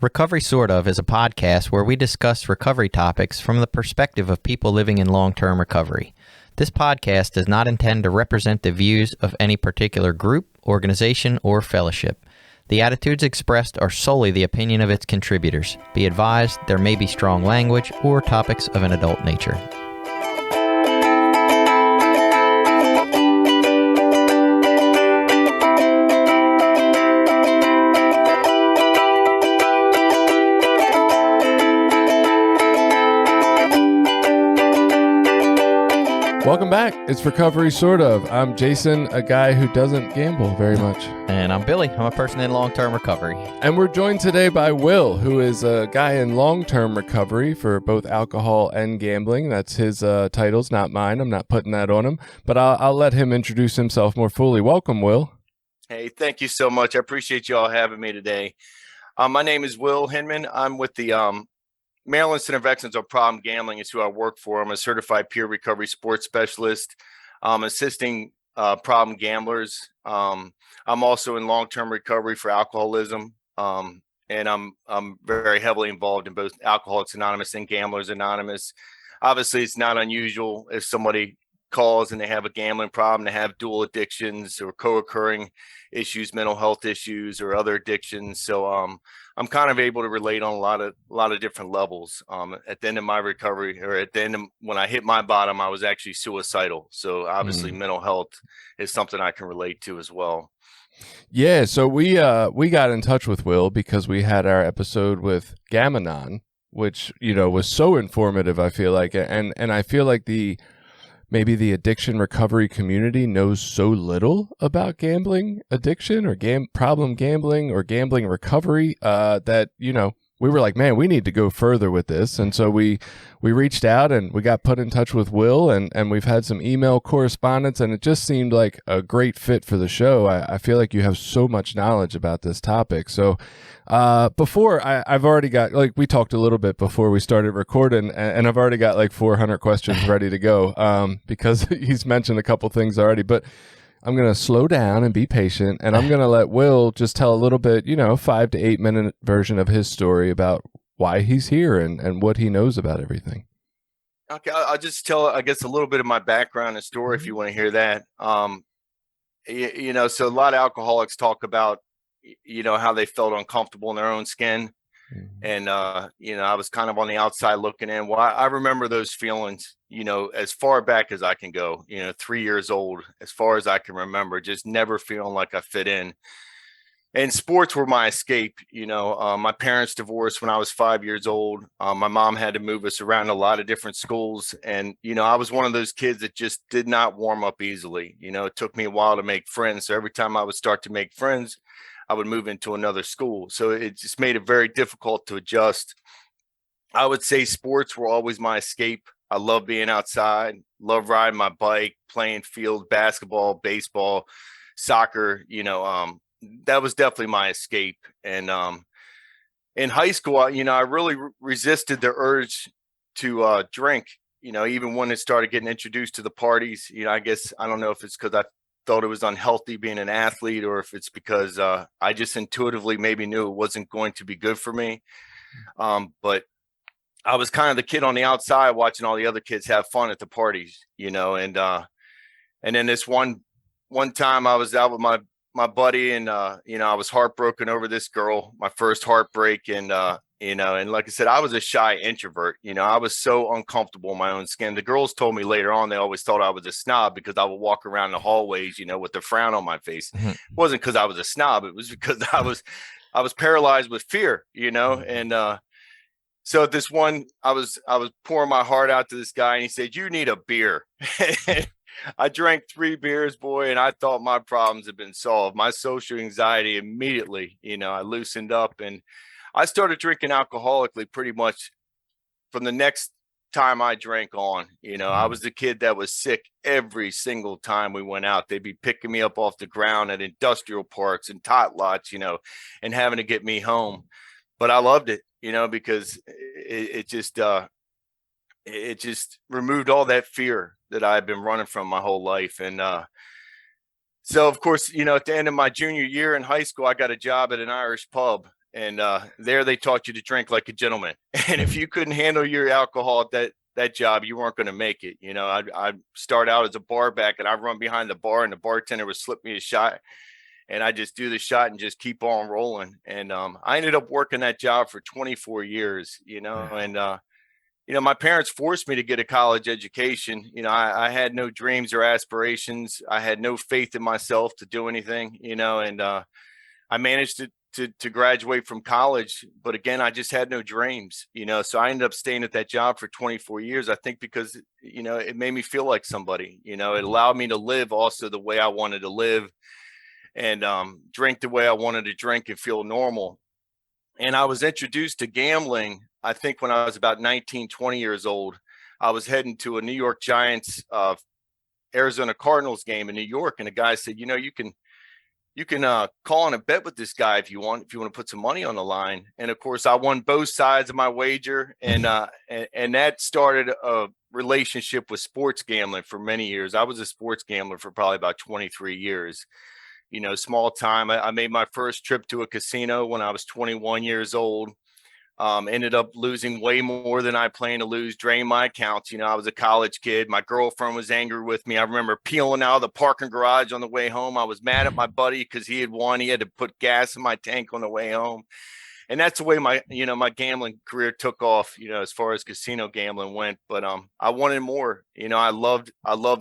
Recovery Sort Of is a podcast where we discuss recovery topics from the perspective of people living in long-term recovery. This podcast does not intend to represent the views of any particular group, organization, or fellowship. The attitudes expressed are solely the opinion of its contributors. Be advised, there may be strong language or topics of an adult nature. Welcome back. It's Recovery Sort Of. I'm Jason, a guy who doesn't gamble very much. And I'm Billy. I'm a person in long-term recovery. And we're joined today by Will, who is a guy in long-term recovery for both alcohol and gambling. That's his titles, not mine. I'm not putting that on him. But I'll let him introduce himself more fully. Welcome, Will. Hey, thank you so much. I appreciate you all having me today. My name is Will Hinman. I'm with the Maryland Center of Excellence on Problem Gambling is who I work for. I'm a certified peer recovery sports specialist, assisting problem gamblers. I'm also in long-term recovery for alcoholism, and I'm very heavily involved in both Alcoholics Anonymous and Gamblers Anonymous. Obviously, it's not unusual if somebody calls and they have a gambling problem, they have dual addictions or co-occurring issues, mental health issues, or other addictions. So I'm kind of able to relate on a lot of different levels. At the end of my recovery, or at the end of when I hit my bottom, I was actually suicidal. So obviously mental health is something I can relate to as well. Yeah, so we got in touch with Will because we had our episode with Gamanon, which, you know, was so informative, I feel like. And I feel like maybe the addiction recovery community knows so little about gambling addiction or problem gambling or gambling recovery that, you know, we were like, man, we need to go further with this. And so we reached out and we got put in touch with Will, and we've had some email correspondence, and it just seemed like a great fit for the show. I feel like you have so much knowledge about this topic. So before I've already got, like, we talked a little bit before we started recording, and I've already got like 400 questions ready to go because he's mentioned a couple things already, but I'm going to slow down and be patient, and I'm going to let Will just tell a little bit, 5 to 8 minute version of his story about why he's here and what he knows about everything. Okay, I'll just tell, I guess, a little bit of my background and story if you want to hear that. So a lot of alcoholics talk about, how they felt uncomfortable in their own skin. And, I was kind of on the outside looking in. Well, I remember those feelings, as far back as I can go, 3 years old, as far as I can remember, just never feeling like I fit in. And sports were my escape. My parents divorced when I was 5 years old. My mom had to move us around a lot of different schools. And, I was one of those kids that just did not warm up easily. It took me a while to make friends. So every time I would start to make friends, I would move into another school. So it just made it very difficult to adjust. I would say sports were always my escape. I love being outside, love riding my bike, playing field basketball, baseball, soccer. That was definitely my escape. And in high school, I really resisted the urge to drink, even when it started getting introduced to the parties. I guess, I don't know if it's because I thought it was unhealthy being an athlete, or if it's because I just intuitively maybe knew it wasn't going to be good for me. But I was kind of the kid on the outside watching all the other kids have fun at the parties, and then this one time I was out with my buddy, and I was heartbroken over this girl, my first heartbreak. And and like I said, I was a shy introvert. I was so uncomfortable in my own skin. The girls told me later on, they always thought I was a snob because I would walk around the hallways, with a frown on my face. It wasn't because I was a snob. It was because I was paralyzed with fear, and so this one, I was pouring my heart out to this guy, and he said, "You need a beer." I drank 3 beers, boy, and I thought my problems had been solved. My social anxiety immediately, I loosened up, and I started drinking alcoholically pretty much from the next time I drank on. I was the kid that was sick every single time we went out. They'd be picking me up off the ground at industrial parks and tot lots, and having to get me home. But I loved it, because it just removed all that fear that I had been running from my whole life. And so, of course, at the end of my junior year in high school, I got a job at an Irish pub. And there they taught you to drink like a gentleman. And if you couldn't handle your alcohol at that job, you weren't going to make it. You know, I'd start out as a bar back, and I'd run behind the bar, and the bartender would slip me a shot, and I just do the shot and just keep on rolling. And I ended up working that job for 24 years, you know, and you know, my parents forced me to get a college education. You know, I had no dreams or aspirations. I had no faith in myself to do anything, you know, and I managed to graduate from college. But again, I just had no dreams, you know, so I ended up staying at that job for 24 years, I think, because, you know, it made me feel like somebody. You know, it allowed me to live also the way I wanted to live, and drink the way I wanted to drink and feel normal. And I was introduced to gambling, I think, when I was about 19, 20 years old. I was heading to a New York Giants, Arizona Cardinals game in New York. And the guy said, you know, you can call on a bet with this guy if you want to put some money on the line. And of course, I won both sides of my wager. And that started a relationship with sports gambling for many years. I was a sports gambler for probably about 23 years. You know, small time. I made my first trip to a casino when I was 21 years old. Ended up losing way more than I planned to lose, drained my accounts. You know, I was a college kid. My girlfriend was angry with me. I remember peeling out of the parking garage on the way home. I was mad at my buddy because he had won. He had to put gas in my tank on the way home. And that's the way my gambling career took off, you know, as far as casino gambling went. But I wanted more. You know, I loved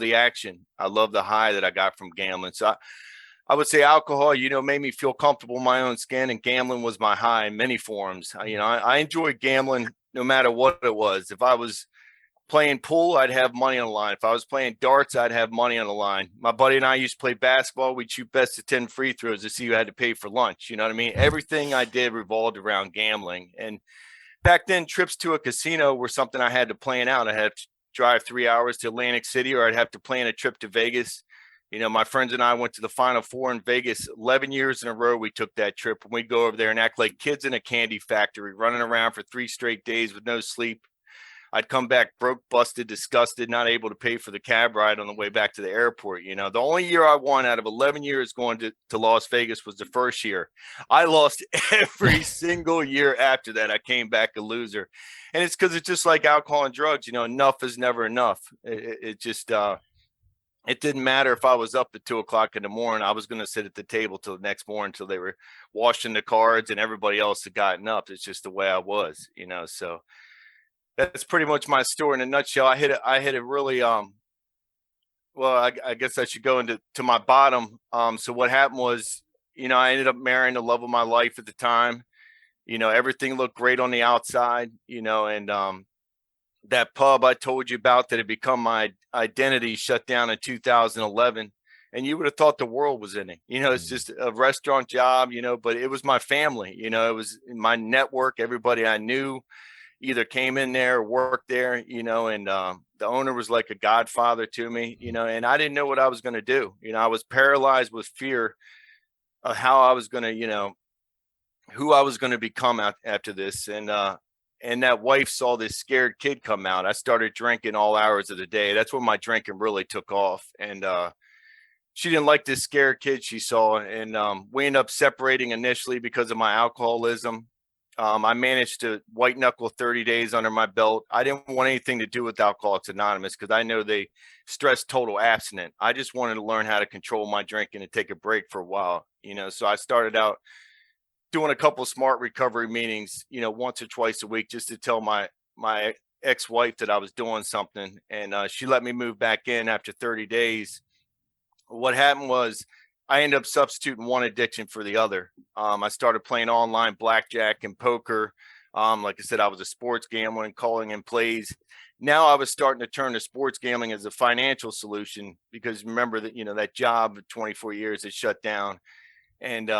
the action. I loved the high that I got from gambling. So I would say alcohol, you know, made me feel comfortable in my own skin, and gambling was my high in many forms. You know, I enjoyed gambling no matter what it was. If I was playing pool, I'd have money on the line. If I was playing darts, I'd have money on the line. My buddy and I used to play basketball. We'd shoot best of 10 free throws to see who had to pay for lunch. You know what I mean? Everything I did revolved around gambling. And back then, trips to a casino were something I had to plan out. I had to drive 3 hours to Atlantic City, or I'd have to plan a trip to Vegas. You know, my friends and I went to the Final Four in Vegas 11 years in a row. We took that trip, and we'd go over there and act like kids in a candy factory, running around for 3 straight days with no sleep. I'd come back broke, busted, disgusted, not able to pay for the cab ride on the way back to the airport. You know, the only year I won out of 11 years going to Las Vegas was the first year. I lost every single year after that. I came back a loser. And it's because it's just like alcohol and drugs. You know, enough is never enough. It just, it didn't matter if I was up at 2:00 in the morning. I was going to sit at the table till the next morning until they were washing the cards and everybody else had gotten up. It's just the way I was, you know. So that's pretty much my story in a nutshell. I hit it really well, I guess I should go into my bottom. So what happened was, you know, I ended up marrying the love of my life at the time. You know, everything looked great on the outside, you know, and that pub I told you about that had become my identity shut down in 2011. And you would have thought the world was ending. You know, it's just a restaurant job, you know, but it was my family. You know, it was my network. Everybody I knew either came in there or worked there, you know, and the owner was like a godfather to me, you know, and I didn't know what I was going to do. You know, I was paralyzed with fear of how I was going to, you know, who I was going to become after this. And that wife saw this scared kid come out. I started drinking all hours of the day. That's when my drinking really took off. And she didn't like this scared kid she saw. And we ended up separating initially because of my alcoholism. I managed to white knuckle 30 days under my belt. I didn't want anything to do with Alcoholics Anonymous because I know they stress total abstinence. I just wanted to learn how to control my drinking and take a break for a while, you know. So I started out doing a couple of smart recovery meetings, you know, once or twice a week, just to tell my ex-wife that I was doing something. And she let me move back in after 30 days. What happened was I ended up substituting one addiction for the other. I started playing online blackjack and poker. Like I said, I was a sports gambler and calling in plays. Now I was starting to turn to sports gambling as a financial solution because remember that, you know, that job of 24 years is shut down. And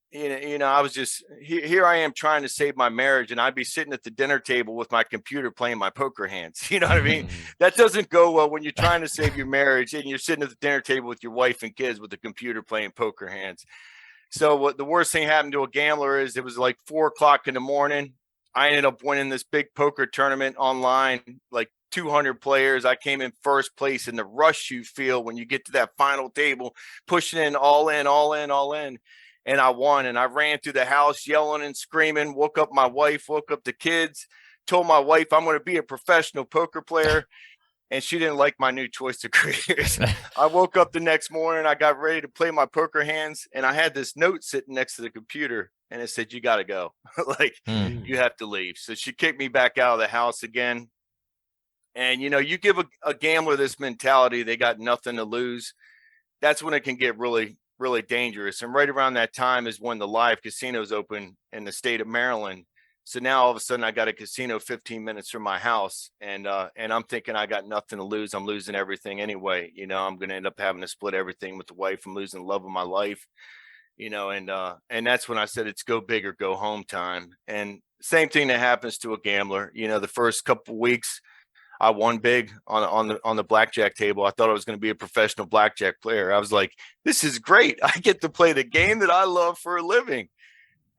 you know, I was just here. I am trying to save my marriage, and I'd be sitting at the dinner table with my computer playing my poker hands. You know what I mean? That doesn't go well when you're trying to save your marriage and you're sitting at the dinner table with your wife and kids with the computer playing poker hands. So what the worst thing happened to a gambler is it was like 4:00 in the morning. I ended up winning this big poker tournament online, like 200 players. I came in first place, and the rush you feel when you get to that final table, pushing in, all in, all in, all in. and I won. And I ran through the house yelling and screaming, woke up my wife, woke up the kids, told my wife I'm going to be a professional poker player. And she didn't like my new choice of careers. I woke up the next morning, I got ready to play my poker hands, and I had this note sitting next to the computer, and it said, "You got to go." Like, you have to leave. So she kicked me back out of the house again. And, you give a gambler this mentality, they got nothing to lose. That's when it can get really, really dangerous. And right around that time is when the live casinos open in the state of Maryland. So now all of a sudden I got a casino 15 minutes from my house, and I'm thinking I got nothing to lose. I'm losing everything anyway. I'm going to end up having to split everything with the wife. I'm losing the love of my life, and that's when I said it's go big or go home time. And same thing that happens to a gambler. The first couple of weeks I won big on the blackjack table. I thought I was going to be a professional blackjack player. I was like, this is great. I get to play the game that I love for a living.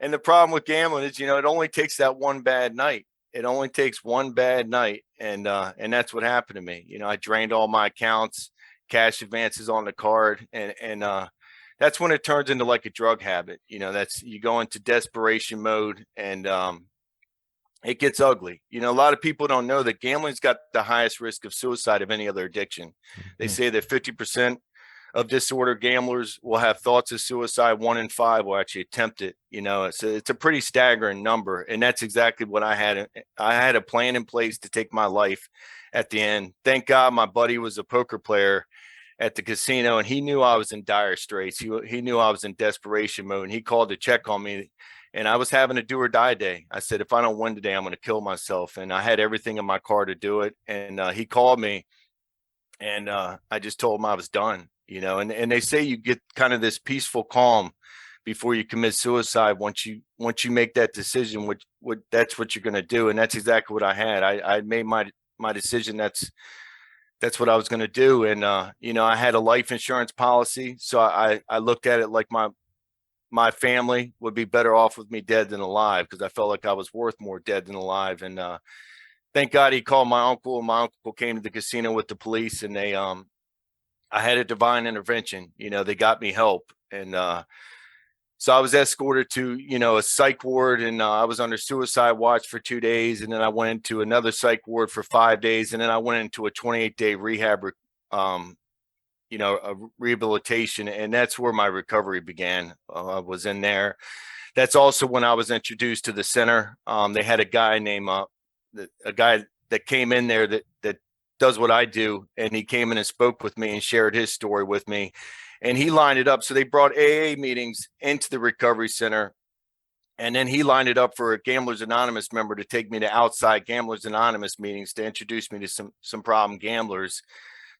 And the problem with gambling is, it only takes that one bad night. It only takes one bad night. And that's what happened to me. I drained all my accounts, cash advances on the card. And that's when it turns into like a drug habit. You go into desperation mode, and it gets ugly. A lot of people don't know that gambling's got the highest risk of suicide of any other addiction. They say that 50% of disordered gamblers will have thoughts of suicide. 1 in 5 will actually attempt it. It's a pretty staggering number. And that's exactly what I had. I had a plan in place to take my life at the end. Thank God my buddy was a poker player at the casino, and he knew I was in dire straits. He knew I was in desperation mode, and he called to check on me. And I was having a do or die day. I said, if I don't win today, I'm going to kill myself. And I had everything in my car to do it. And he called me, and I just told him I was done. And they say you get kind of this peaceful calm before you commit suicide. Once you make that decision, that's what you're going to do. And that's exactly what I had. I made my decision. That's what I was going to do. And, I had a life insurance policy. So I looked at it like my family would be better off with me dead than alive, because I felt like I was worth more dead than alive. And thank God he called my uncle, and my uncle came to the casino with the police, and I had a divine intervention. They got me help. And so I was escorted to, a psych ward, and I was under suicide watch for 2 days. And then I went into another psych ward for 5 days. And then I went into a 28-day rehab, a rehabilitation. And that's where my recovery began. I was in there. That's also when I was introduced to the center. They had a guy named, a guy that came in there that does what I do. And he came in and spoke with me and shared his story with me, and he lined it up. So they brought AA meetings into the recovery center. And then he lined it up for a Gamblers Anonymous member to take me to outside Gamblers Anonymous meetings to introduce me to some problem gamblers.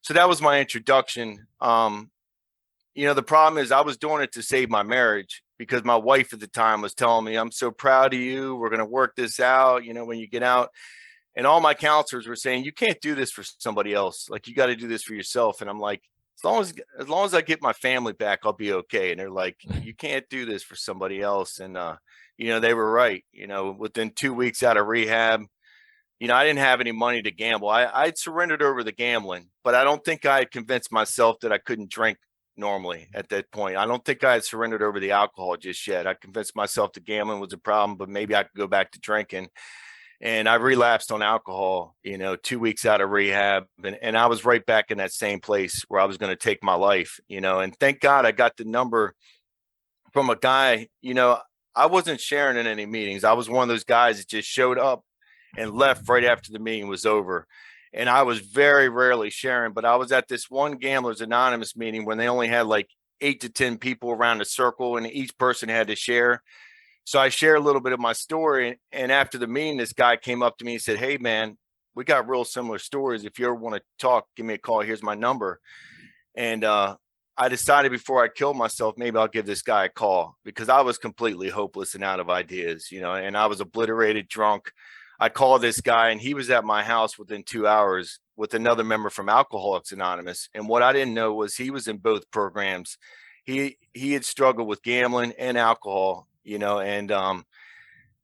So that was my introduction. The problem is I was doing it to save my marriage, because my wife at the time was telling me, I'm so proud of you. We're going to work this out, when you get out. And all my counselors were saying, you can't do this for somebody else. Like, you got to do this for yourself. And I'm like, as long as I get my family back, I'll be okay. And they're like, you can't do this for somebody else. And, they were right. Within 2 weeks out of rehab, I didn't have any money to gamble. I'd surrendered over the gambling, but I don't think I had convinced myself that I couldn't drink normally at that point. I don't think I had surrendered over the alcohol just yet. I convinced myself that gambling was a problem, but maybe I could go back to drinking. And I relapsed on alcohol, 2 weeks out of rehab. And I was right back in that same place where I was going to take my life, and thank God I got the number from a guy. I wasn't sharing in any meetings. I was one of those guys that just showed up and left right after the meeting was over. And I was very rarely sharing, but I was at this one Gamblers Anonymous meeting when they only had like 8 to 10 people around a circle, and each person had to share. So I share a little bit of my story. And after the meeting, this guy came up to me and said, hey, man, we got real similar stories. If you ever want to talk, give me a call. Here's my number. And I decided before I killed myself, maybe I'll give this guy a call, because I was completely hopeless and out of ideas, and I was obliterated, drunk. I called this guy, and he was at my house within 2 hours with another member from Alcoholics Anonymous. And what I didn't know was he was in both programs. He had struggled with gambling and alcohol. And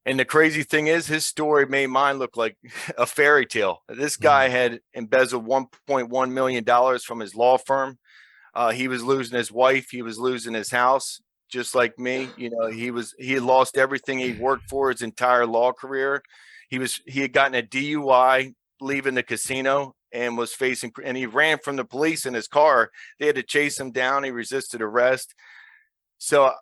the crazy thing is, his story made mine look like a fairy tale. This guy had embezzled $1.1 million from his law firm. He was losing his wife. He was losing his house. just like me. You know, he had lost everything he worked for his entire law career. He had gotten a DUI leaving the casino and was facing, and he ran from the police in his car. They had to chase him down. He resisted arrest. So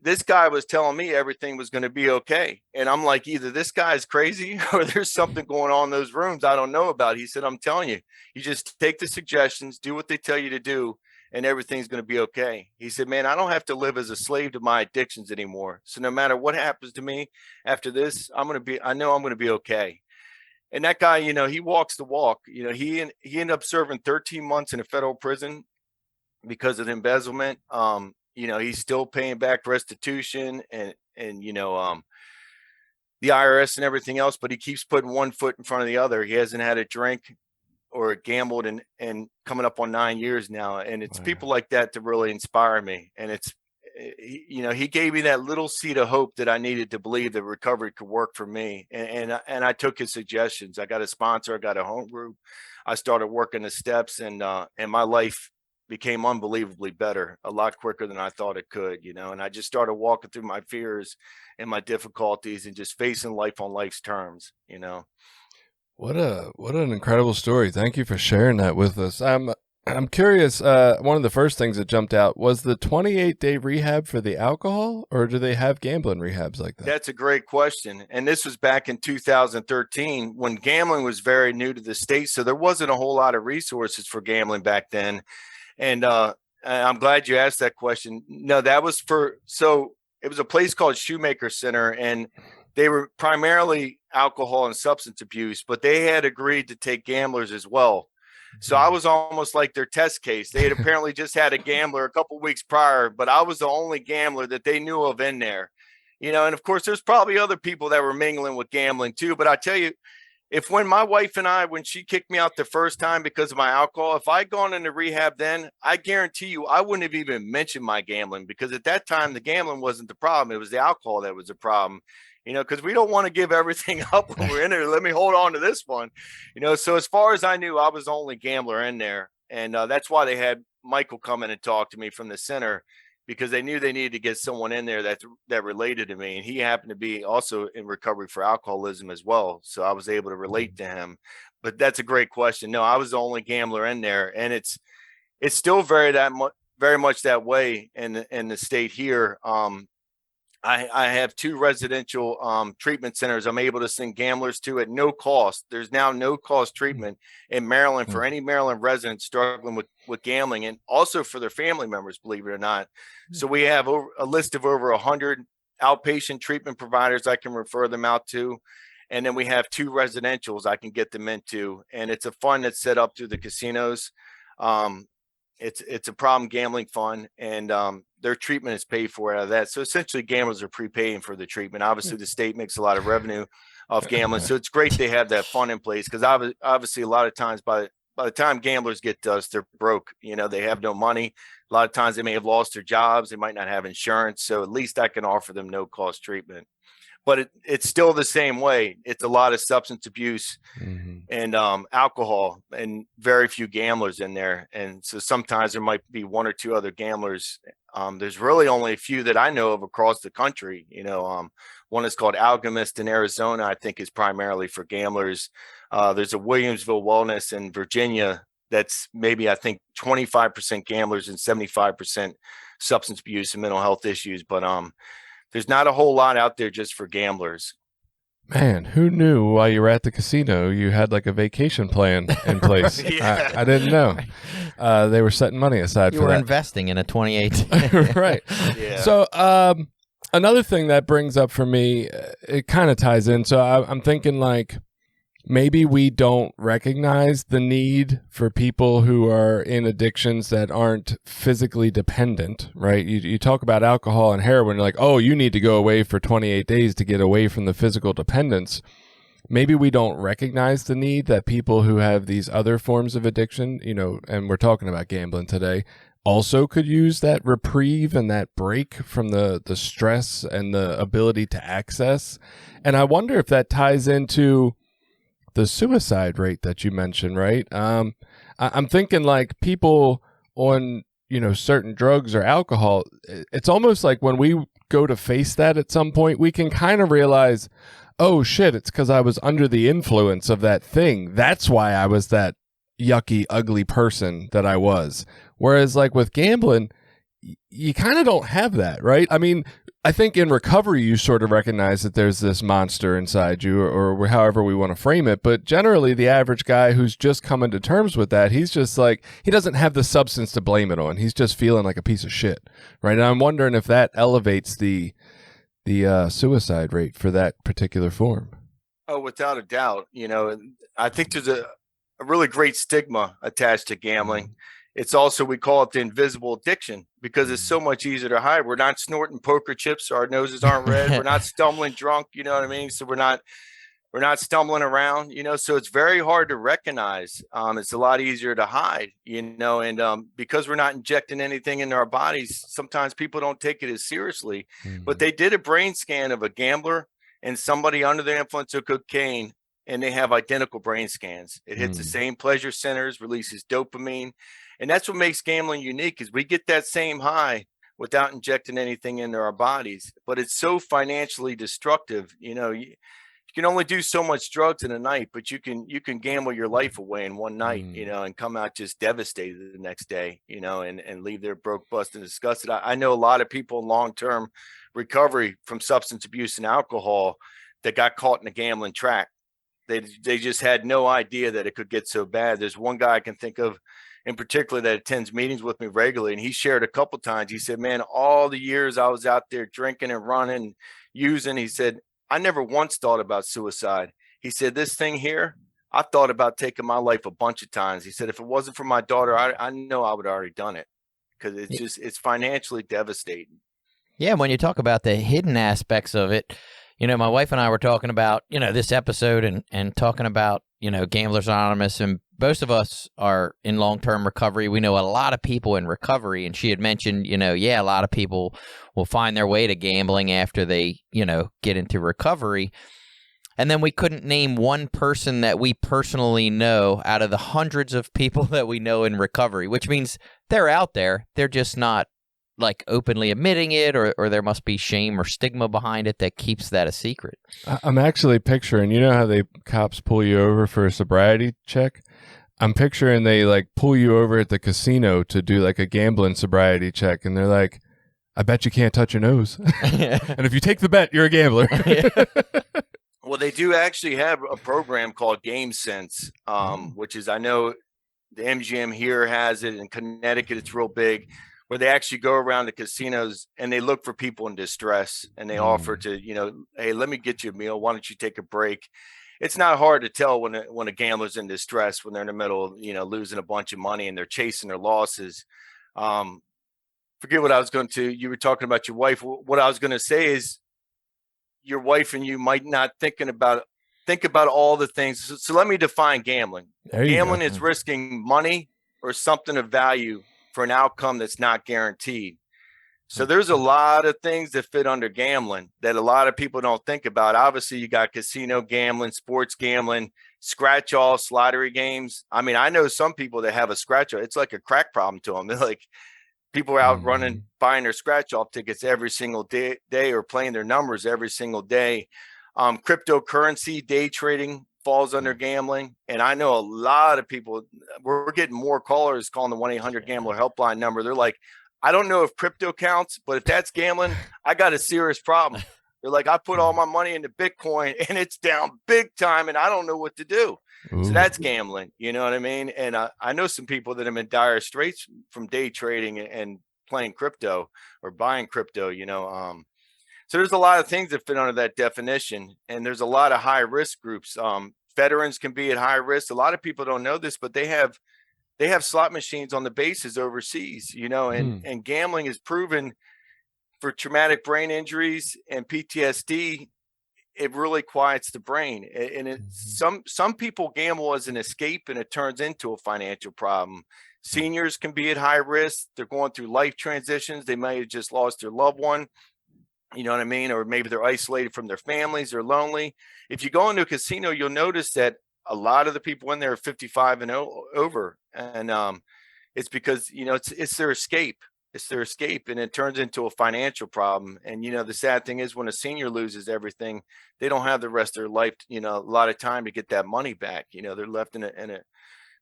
this guy was telling me everything was going to be okay. And I'm like, either this guy's crazy or there's something going on in those rooms I don't know about. He said, I'm telling you, you just take the suggestions, do what they tell you to do, and everything's going to be okay. He said, man, I don't have to live as a slave to my addictions anymore. So no matter what happens to me after this, I know I'm going to be okay. And that guy, you know, he walks the walk. You know, he ended up serving 13 months in a federal prison because of embezzlement. You know, he's still paying back restitution and you know, the IRS and everything else, but he keeps putting one foot in front of the other. He hasn't had a drink or gambled and coming up on 9 years now. And it's people like that really inspire me. And it's, you know, he gave me that little seed of hope that I needed to believe that recovery could work for me. And I took his suggestions. I got a sponsor, I got a home group. I started working the steps and my life became unbelievably better, a lot quicker than I thought it could, you know. And I just started walking through my fears and my difficulties and just facing life on life's terms, you know. What an incredible story. Thank you for sharing that with us. I'm curious, one of the first things that jumped out was the 28-day rehab for the alcohol, or do they have gambling rehabs like that? That's a great question. And this was back in 2013 when gambling was very new to the state. So there wasn't a whole lot of resources for gambling back then. And I'm glad you asked that question. No, that was so it was a place called Shoemaker Center, and they were primarily alcohol and substance abuse, but they had agreed to take gamblers as well. So I was almost like their test case. They had apparently just had a gambler a couple of weeks prior, but I was the only gambler that they knew of in there, you know. And of course, there's probably other people that were mingling with gambling too. But I tell you, when my wife and I, when she kicked me out the first time because of my alcohol, if I'd gone into rehab then, I guarantee you I wouldn't have even mentioned my gambling, because at that time, the gambling wasn't the problem. It was the alcohol that was the problem, you know, because we don't want to give everything up when we're in there. Let me hold on to this one, you know. So as far as I knew, I was the only gambler in there. And that's why they had Michael come in and talk to me from the center, because they knew they needed to get someone in there that related to me. And he happened to be also in recovery for alcoholism as well. So I was able to relate to him. But that's a great question. No, I was the only gambler in there. And it's still very much that way in the state here. I have 2 residential treatment centers I'm able to send gamblers to at no cost. There's now no cost treatment in Maryland for any Maryland resident struggling with gambling, and also for their family members, believe it or not. So we have a list of over 100 outpatient treatment providers I can refer them out to. And then we have 2 residentials I can get them into. And it's a fund that's set up through the casinos. It's a problem gambling fund, and their treatment is paid for out of that. So essentially, gamblers are prepaying for the treatment. Obviously, the state makes a lot of revenue off gambling, so it's great they have that fund in place, because obviously a lot of times by the time gamblers get to us, they're broke. You know, they have no money. A lot of times they may have lost their jobs. They might not have insurance. So at least I can offer them no cost treatment. But it's still the same way. It's a lot of substance abuse and alcohol, and very few gamblers in there. And so sometimes there might be 1 or 2 other gamblers. There's really only a few that I know of across the country. You know, one is called Alchemist in Arizona, I think is primarily for gamblers. There's a Williamsville Wellness in Virginia that's maybe, I think, 25% gamblers and 75% substance abuse and mental health issues. But there's not a whole lot out there just for gamblers. Man, who knew while you were at the casino you had like a vacation plan in place? Yeah. I didn't know. They were setting money aside You for were that. investing in a 2018. Right. Yeah. So another thing that brings up for me, it kind of ties in. So I'm thinking like, maybe we don't recognize the need for people who are in addictions that aren't physically dependent, right? You talk about alcohol and heroin, like, oh, you need to go away for 28 days to get away from the physical dependence. Maybe we don't recognize the need that people who have these other forms of addiction, you know, and we're talking about gambling today, also could use that reprieve and that break from the stress and the ability to access. And I wonder if that ties into the suicide rate that you mentioned, right? I'm thinking like people on, certain drugs or alcohol, it's almost like when we go to face that at some point, we can kind of realize, oh shit, it's because I was under the influence of that thing. That's why I was that yucky, ugly person that I was. Whereas like with gambling, you kind of don't have that, right? I mean, I think in recovery, you sort of recognize that there's this monster inside you, or however we want to frame it. But generally, the average guy who's just coming to terms with that, he's just like, he doesn't have the substance to blame it on. He's just feeling like a piece of shit, right? And I'm wondering if that elevates the suicide rate for that particular form. Oh, without a doubt. I think there's a really great stigma attached to gambling. It's also, we call it the invisible addiction because it's so much easier to hide. We're not snorting poker chips, so our noses aren't red. We're not stumbling drunk, you know what I mean? So we're not stumbling around, so it's very hard to recognize. It's a lot easier to hide, and because we're not injecting anything into our bodies, sometimes people don't take it as seriously. But they did a brain scan of a gambler and somebody under the influence of cocaine, and they have identical brain scans. It hits the same pleasure centers, releases dopamine. And that's what makes gambling unique, is we get that same high without injecting anything into our bodies. But it's so financially destructive. You can only do so much drugs in a night, but you can gamble your life away in one night, and come out just devastated the next day, and leave there broke, busted, and disgusted. I know a lot of people in long-term recovery from substance abuse and alcohol that got caught in the gambling trap. They just had no idea that it could get so bad. There's one guy I can think of in particular that attends meetings with me regularly, and he shared a couple times. He said, man, all the years I was out there drinking and running, using, he said, I never once thought about suicide. He said, this thing here, I thought about taking my life a bunch of times. He said, if it wasn't for my daughter, I know I would have already done it, because it's financially devastating. Yeah, when you talk about the hidden aspects of it, my wife and I were talking about, this episode and talking about, Gamblers Anonymous, and most of us are in long-term recovery. We know a lot of people in recovery, and she had mentioned, a lot of people will find their way to gambling after they, get into recovery. And then we couldn't name one person that we personally know out of the hundreds of people that we know in recovery, which means they're out there. They're just not like openly admitting it, or there must be shame or stigma behind it that keeps that a secret. I'm actually picturing, how cops pull you over for a sobriety check? I'm picturing they like pull you over at the casino to do like a gambling sobriety check, and they're like, I bet you can't touch your nose. And if you take the bet, you're a gambler. Well, they do actually have a program called Game Sense, which is, I know the MGM here has it. In Connecticut, it's real big, where they actually go around the casinos and they look for people in distress, and they offer to, hey, let me get you a meal. Why don't you take a break? It's not hard to tell when a gambler's in distress, when they're in the middle of, losing a bunch of money and they're chasing their losses. Forget what I was going to, you were talking about your wife. What I was going to say is, your wife and you might not think about all the things. So let me define gambling. Gambling is risking money or something of value for an outcome that's not guaranteed. So there's a lot of things that fit under gambling that a lot of people don't think about. Obviously, you got casino gambling, sports gambling, scratch offs, lottery games. I mean, I know some people that have a scratch off. It's like a crack problem to them. They're like, people are out running, buying their scratch off tickets every single day, or playing their numbers every single day. Cryptocurrency, day trading falls under gambling. And I know a lot of people, we're getting more callers calling the 1-800-GAMBLER helpline number. They're like, I don't know if crypto counts, but if that's gambling, I got a serious problem. They're like, I put all my money into Bitcoin and it's down big time and I don't know what to do. Ooh. So that's gambling. You know what I mean? And I know some people that have been dire straits from day trading and playing crypto or buying crypto, So there's a lot of things that fit under that definition. And there's a lot of high risk groups. Veterans can be at high risk. A lot of people don't know this, but they have slot machines on the bases overseas, and gambling is proven for traumatic brain injuries and PTSD. It really quiets the brain. And some people gamble as an escape and it turns into a financial problem. Seniors can be at high risk. They're going through life transitions. They might have just lost their loved one. You know what I mean? Or maybe they're isolated from their families. They're lonely. If you go into a casino, you'll notice that a lot of the people in there are 55 and over. And, it's because, it's their escape. It's their escape, and it turns into a financial problem. And, the sad thing is when a senior loses everything, they don't have the rest of their life, a lot of time to get that money back. They're left in a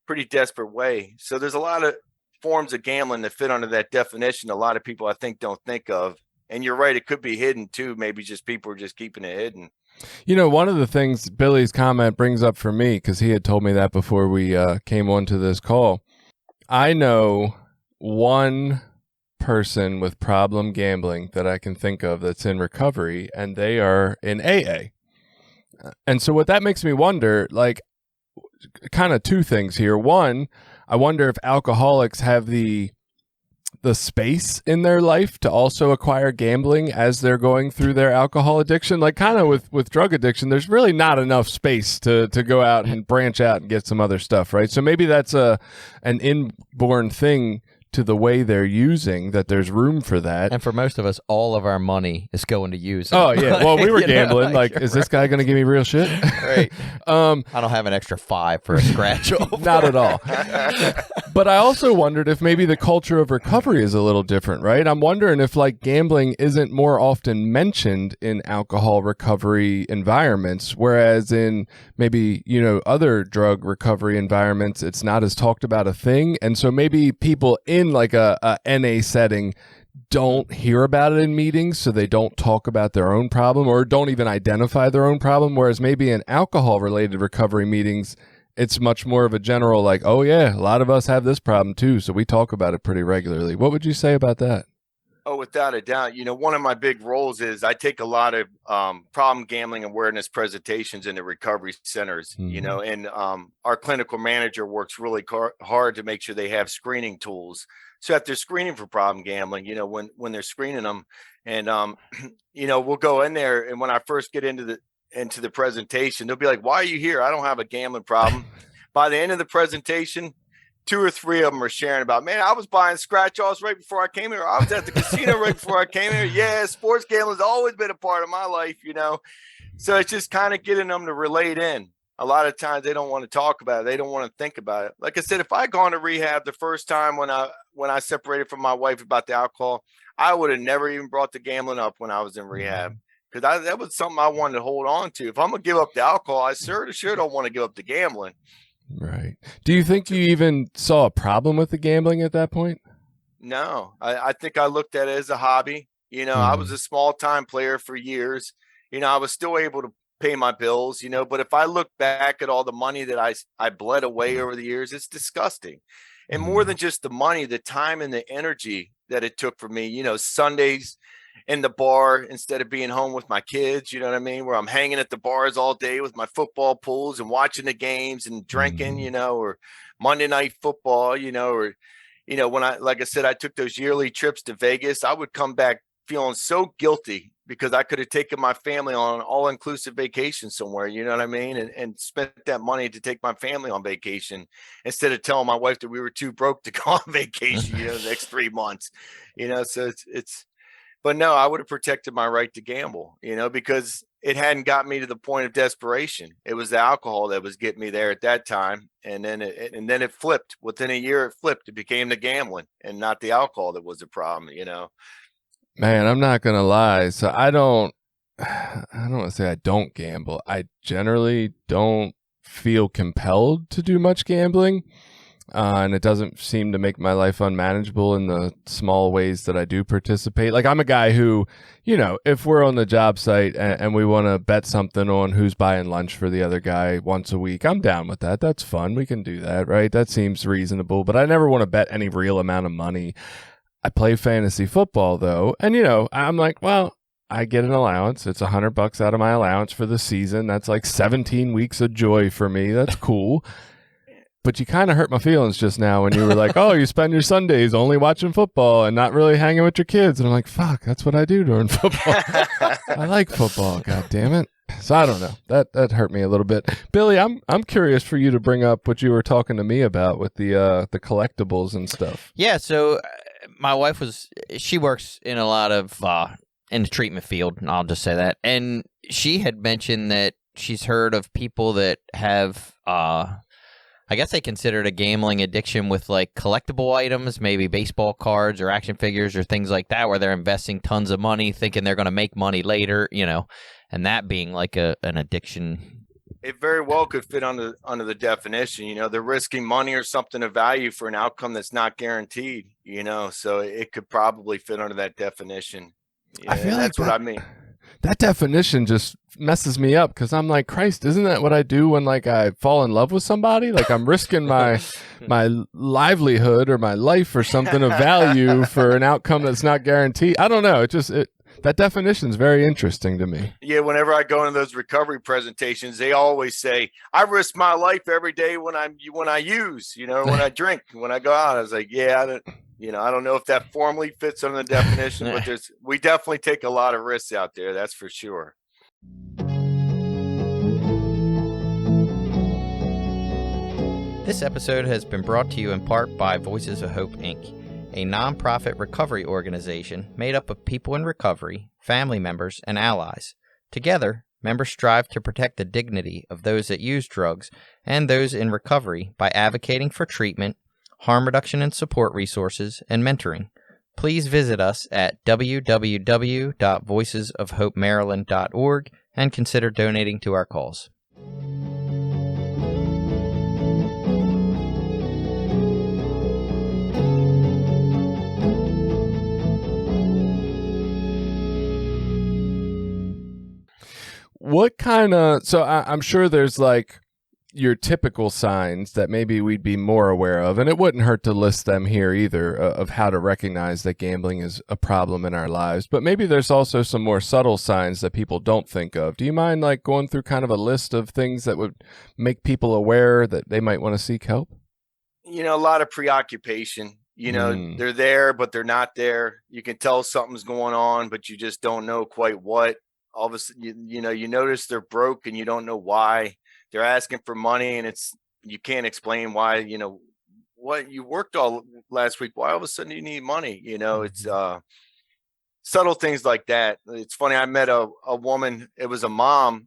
pretty desperate way. So there's a lot of forms of gambling that fit under that definition. A lot of people, I think, don't think of. And you're right, it could be hidden too. Maybe just people are just keeping it hidden. One of the things Billy's comment brings up for me, because he had told me that before we came onto this call, I know one person with problem gambling that I can think of that's in recovery, and they are in AA. And so what that makes me wonder, like, kind of two things here. One, I wonder if alcoholics have the space in their life to also acquire gambling as they're going through their alcohol addiction. Like, kind of with drug addiction, there's really not enough space to go out and branch out and get some other stuff, right? So maybe that's an inborn thing to the way they're using, that there's room for that. And for most of us, all of our money is going to use it. Oh, yeah. Well, we were gambling. Is this guy going to give me real shit? Right. I don't have an extra $5 for a scratch off. Not at all. But I also wondered if maybe the culture of recovery is a little different, right? I'm wondering if, like, gambling isn't more often mentioned in alcohol recovery environments, whereas in maybe, other drug recovery environments, it's not as talked about a thing. And so maybe people in like a NA setting don't hear about it in meetings, so they don't talk about their own problem or don't even identify their own problem, whereas maybe in alcohol related recovery meetings, it's much more of a general, like, oh yeah, a lot of us have this problem too, so we talk about it pretty regularly. What would you say about that? Oh, without a doubt. One of my big roles is I take a lot of problem gambling awareness presentations into recovery centers, and our clinical manager works really hard to make sure they have screening tools. So if they're screening for problem gambling, when they're screening them, and, we'll go in there, and when I first get into the presentation, they'll be like, why are you here? I don't have a gambling problem. By the end of the presentation, 2 or 3 of them are sharing about, man, I was buying scratch-offs right before I came here. I was at the casino right before I came here. Yeah, sports gambling's always been a part of my life, So it's just kind of getting them to relate in. A lot of times they don't want to talk about it. They don't want to think about it. Like I said, if I had gone to rehab the first time when I separated from my wife about the alcohol, I would have never even brought the gambling up when I was in rehab, because that was something I wanted to hold on to. If I'm going to give up the alcohol, I sure don't want to give up the gambling. Right. Do you think you even saw a problem with the gambling at that point? No, I think I looked at it as a hobby. I was a small time player for years. I was still able to pay my bills, but if I look back at all the money that I bled away over the years, it's disgusting. And more than just the money, the time and the energy that it took for me, Sundays in the bar instead of being home with my kids, where I'm hanging at the bars all day with my football pools and watching the games and drinking, or Monday night football, or, when like I said, I took those yearly trips to Vegas, I would come back feeling so guilty because I could have taken my family on an all-inclusive vacation somewhere, and spent that money to take my family on vacation instead of telling my wife that we were too broke to go on vacation, the next 3 months, so it's. But no, I would have protected my right to gamble, because it hadn't got me to the point of desperation. It was the alcohol that was getting me there at that time. And then it flipped. Within a year, it flipped. It became the gambling and not the alcohol that was the problem, Man, I'm not going to lie. So I don't want to say I don't gamble. I generally don't feel compelled to do much gambling. And it doesn't seem to make my life unmanageable in the small ways that I do participate. Like, I'm a guy who, if we're on the job site and we want to bet something on who's buying lunch for the other guy once a week, I'm down with that. That's fun. We can do that, right? That seems reasonable. But I never want to bet any real amount of money. I play fantasy football, though. And, I'm like, well, I get an allowance. It's $100 out of my allowance for the season. That's like 17 weeks of joy for me. That's cool. But you kind of hurt my feelings just now when you were like, oh, you spend your Sundays only watching football and not really hanging with your kids. And I'm like, fuck, that's what I do during football. I like football, God damn it. So I don't know. That hurt me a little bit. Billy, I'm curious for you to bring up what you were talking to me about with the collectibles and stuff. Yeah, so my wife she works in a lot of in the treatment field, and I'll just say that. And she had mentioned that she's heard of people that have I guess they consider it a gambling addiction with like collectible items, maybe baseball cards or action figures or things like that, where they're investing tons of money thinking they're going to make money later, and that being like an addiction. It very well could fit under the definition. They're risking money or something of value for an outcome that's not guaranteed, so it could probably fit under that definition. I feel that's like what I mean. That definition just messes me up because I'm like, Christ, isn't that what I do when like I fall in love with somebody? Like I'm risking my livelihood or my life or something of value for an outcome that's not guaranteed. I don't know. That definition is very interesting to me. Yeah, whenever I go into those recovery presentations, they always say, I risk my life every day when I use, when I drink, when I go out. I was like, yeah, I don't know if that formally fits under the definition, but we definitely take a lot of risks out there. That's for sure. This episode has been brought to you in part by Voices of Hope, Inc., a nonprofit recovery organization made up of people in recovery, family members, and allies. Together, members strive to protect the dignity of those that use drugs and those in recovery by advocating for treatment, harm reduction and support resources, and mentoring. Please visit us at www.voicesofhopemaryland.org and consider donating to our cause. What kind of, so I'm sure there's like your typical signs that maybe we'd be more aware of, and it wouldn't hurt to list them here either, of how to recognize that gambling is a problem in our lives. But maybe there's also some more subtle signs that people don't think of. Do you mind like going through kind of a list of things that would make people aware that they might want to seek help? A lot of preoccupation. They're there, but they're not there. You can tell something's going on, but you just don't know quite what. All of a sudden, you notice they're broke and you don't know why. They're asking for money and you can't explain why, what you worked all last week. Why all of a sudden you need money? It's subtle things like that. It's funny. I met a woman, it was a mom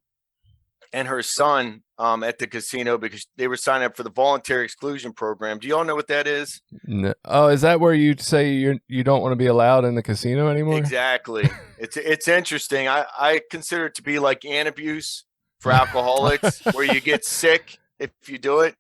and her son at the casino because they were signing up for the voluntary exclusion program. Do you all know what that is? No. Oh, is that where you say you don't want to be allowed in the casino anymore? Exactly. It's interesting. I consider it to be like an abuse for alcoholics where you get sick if you do it.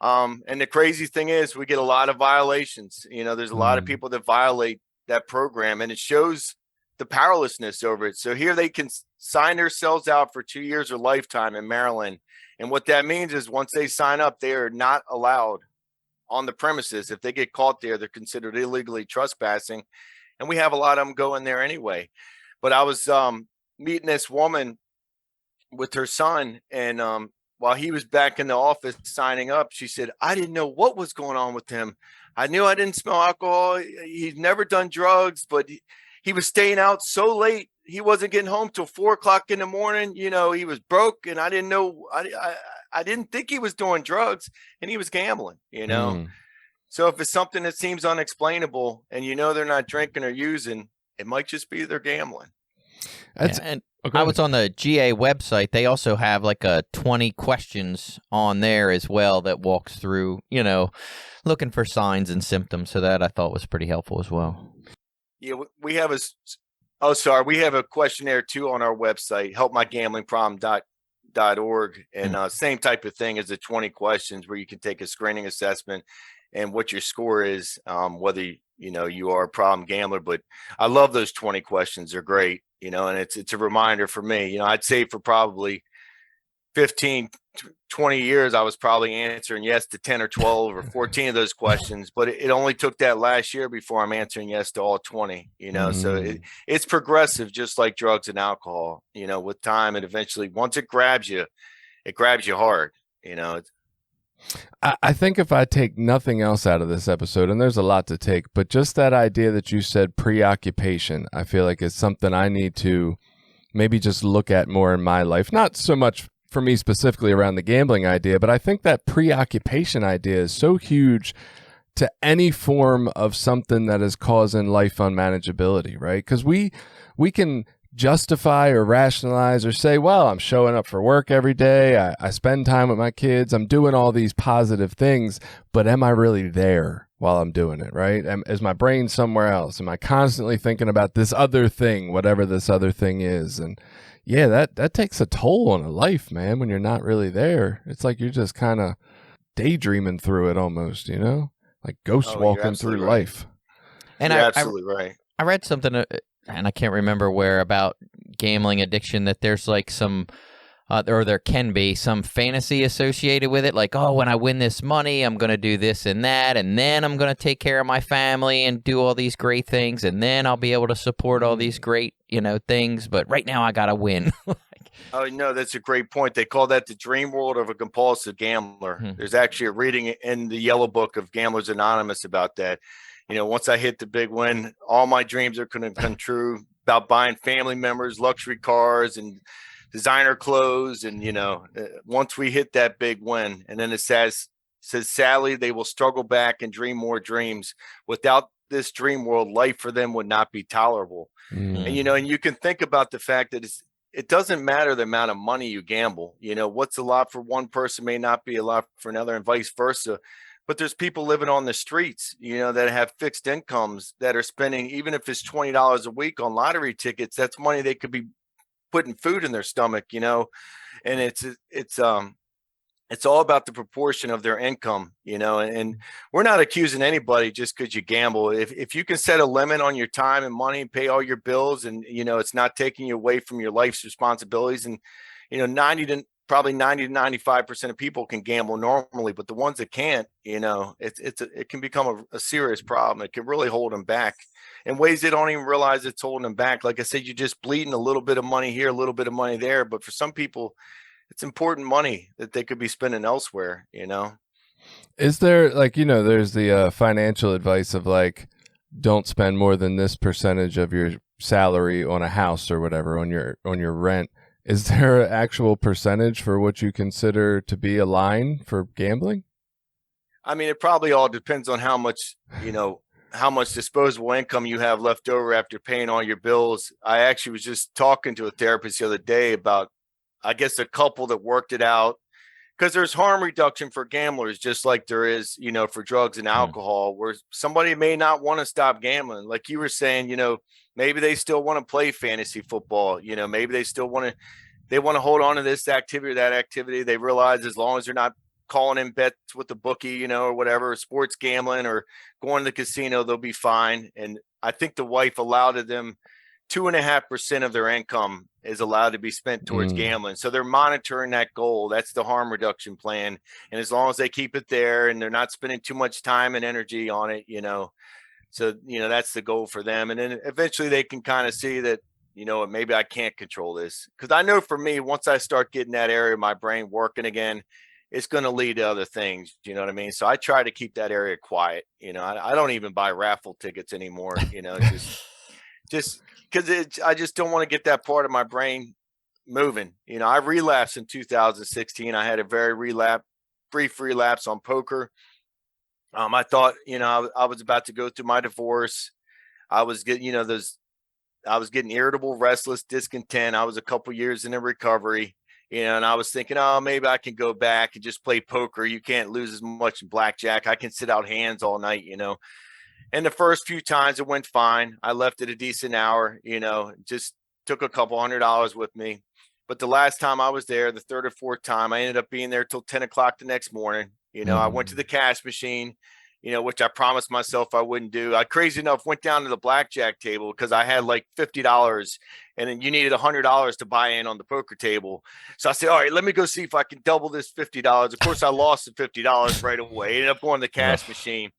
And the crazy thing is we get a lot of violations. There's a lot of people that violate that program and it shows the powerlessness over it. So here they can sign themselves out for 2 years or lifetime in Maryland. And what that means is once they sign up, they are not allowed on the premises. If they get caught there, they're considered illegally trespassing. And we have a lot of them going there anyway. But I was meeting this woman with her son. And while he was back in the office signing up, she said, I didn't know what was going on with him. I knew I didn't smell alcohol. He's never done drugs, but he was staying out so late. He wasn't getting home till 4:00 in the morning. He was broke and I didn't know. I didn't think he was doing drugs and he was gambling, So if it's something that seems unexplainable and they're not drinking or using, it might just be they're gambling. And I was on the GA website. They also have like a 20 questions on there as well that walks through, looking for signs and symptoms. So that I thought was pretty helpful as well. Yeah, we have we have a questionnaire too on our website, helpmygamblingproblem.org, and same type of thing as the 20 questions where you can take a screening assessment and what your score is, whether you are a problem gambler. But I love those 20 questions; they're great, and it's a reminder for me. I'd say for probably 15, 20 years, I was probably answering yes to 10 or 12 or 14 of those questions, but it only took that last year before I'm answering yes to all 20, so it's progressive, just like drugs and alcohol, with time. And eventually once it grabs you hard, I think if I take nothing else out of this episode, and there's a lot to take, but just that idea that you said preoccupation, I feel like it's something I need to maybe just look at more in my life. Not so much for me specifically around the gambling idea, but I think that preoccupation idea is so huge to any form of something that is causing life unmanageability, right? Because we can justify or rationalize or say, well, I'm showing up for work every day. I spend time with my kids. I'm doing all these positive things, but am I really there while I'm doing it, right? Is my brain somewhere else? Am I constantly thinking about this other thing, whatever this other thing is? And yeah, that takes a toll on a life, man, when you're not really there. It's like you're just kind of daydreaming through it almost, you know? Like ghost walking through life. And you're absolutely right. I read something, and I can't remember where, about gambling addiction, that there's like some, or there can be some fantasy associated with it. Like, oh, when I win this money, I'm going to do this and that, and then I'm going to take care of my family and do all these great things, and then I'll be able to support all these great, things. But right now I got to win. Oh, no, that's a great point. They call that the dream world of a compulsive gambler. There's actually a reading in the Yellow Book of Gamblers Anonymous about that. Once I hit the big win, all my dreams are going to come true about buying family members, luxury cars, and designer clothes. And, once we hit that big win, and then it says, sadly, they will struggle back and dream more dreams. Without this dream world, life for them would not be tolerable. And, and you can think about the fact that it doesn't matter the amount of money you gamble. What's a lot for one person may not be a lot for another, and vice versa. But there's people living on the streets, that have fixed incomes that are spending, even if it's $20 a week on lottery tickets, that's money they could be putting food in their stomach, and it's all about the proportion of their income, and we're not accusing anybody just because you gamble. If you can set a limit on your time and money and pay all your bills, and, it's not taking you away from your life's responsibilities, and, 90 to 95% of people can gamble normally, but the ones that can't, it can become a serious problem. It can really hold them back in ways they don't even realize it's holding them back. Like I said, you're just bleeding a little bit of money here, a little bit of money there. But for some people, it's important money that they could be spending elsewhere, Is there, there's the financial advice of like, don't spend more than this percentage of your salary on a house or whatever, on your rent. Is there an actual percentage for what you consider to be a line for gambling? I mean, it probably all depends on how much disposable income you have left over after paying all your bills. I actually was just talking to a therapist the other day about, I guess, a couple that worked it out, because there's harm reduction for gamblers, just like there is, for drugs and alcohol, where somebody may not want to stop gambling. Like you were saying, maybe they still want to play fantasy football. Maybe they still want to hold on to this activity or that activity. They realize as long as they're not calling in bets with the bookie, or whatever, sports gambling or going to the casino, they'll be fine. And I think the wife allowed them 2.5% of their income is allowed to be spent towards gambling. So they're monitoring that goal. That's the harm reduction plan. And as long as they keep it there and they're not spending too much time and energy on it, so, that's the goal for them. And then eventually they can kind of see that, maybe I can't control this. Because I know for me, once I start getting that area of my brain working again, it's going to lead to other things. You know what I mean? So I try to keep that area quiet. I don't even buy raffle tickets anymore, just because I just don't want to get that part of my brain moving. I relapsed in 2016. I had a very brief relapse on poker. I thought, I was about to go through my divorce. I was getting, I was getting irritable, restless, discontent. I was a couple years in recovery, and I was thinking, oh, maybe I can go back and just play poker. You can't lose as much in blackjack. I can sit out hands all night, And the first few times it went fine. I left at a decent hour, just took a couple $100 with me. But the last time I was there, the third or fourth time, I ended up being there till 10 o'clock the next morning. I went to the cash machine, which I promised myself I wouldn't do. I crazy enough went down to the blackjack table because I had like $50 and then you needed $100 to buy in on the poker table. So I said, all right, let me go see if I can double this $50. Of course, I lost the $50 right away. I ended up going to the cash machine.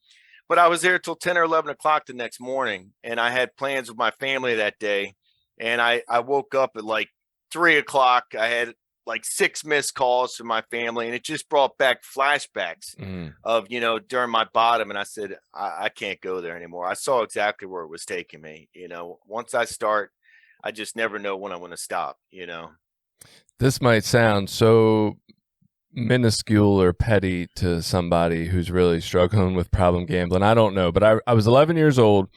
But I was there till 10 or 11 o'clock the next morning, and I had plans with my family that day. And I woke up at like 3 o'clock. I had like 6 missed calls from my family, and it just brought back flashbacks of, during my bottom. And I said, I can't go there anymore. I saw exactly where it was taking me. Once I start, I just never know when I'm going to stop, This might sound so minuscule or petty to somebody who's really struggling with problem gambling. I don't know, but I was 11 years old.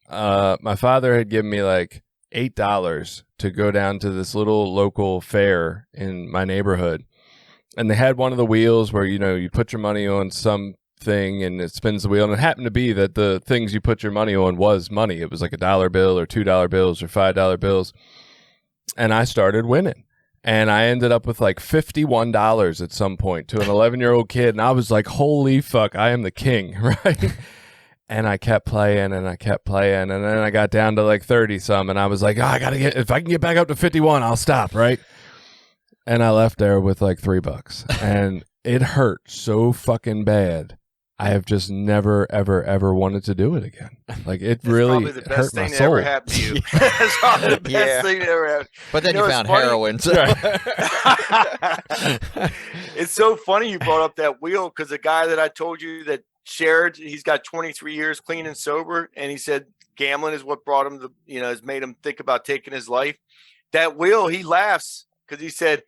My father had given me like $8 to go down to this little local fair in my neighborhood. And they had one of the wheels where, you put your money on something and it spins the wheel. And it happened to be that the things you put your money on was money. It was like $1 bill or $2 bills or $5 bills. And I started winning. And I ended up with like $51 at some point to an 11-year-old kid. And I was like, holy fuck, I am the king, right? And I kept playing and I kept playing. And then I got down to like 30 some. And I was like, if I can get back up to 51, I'll stop, right? And I left there with like $3. And it hurt so fucking bad. I have just never, ever, ever wanted to do it again. Like it really probably the hurt best my thing that soul. ever happened to you. That's probably the best thing that ever happened. But then you found funny? heroin. So. It's so funny you brought up that wheel because the guy that I told you that shared, he's got 23 years clean and sober, and he said gambling is what brought him to, has made him think about taking his life. That wheel, he laughs because he said,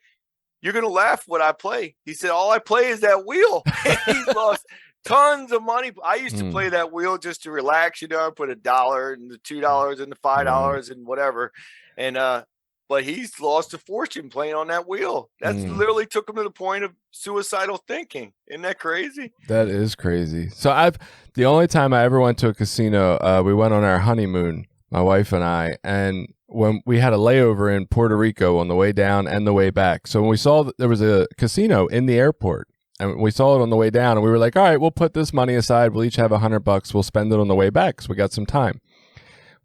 "You're gonna laugh when I play." He said, "All I play is that wheel." He's lost tons of money. I used to play that wheel just to relax, I put $1 and the $2 and the $5 and whatever. And but he's lost a fortune playing on that wheel. That's literally took him to the point of suicidal thinking. Isn't that crazy? That is crazy. So the only time I ever went to a casino, we went on our honeymoon, my wife and I, and when we had a layover in Puerto Rico on the way down and the way back. So when we saw that there was a casino in the airport, and we saw it on the way down, and we were like, all right, we'll put this money aside. We'll each have $100. We'll spend it on the way back because we got some time.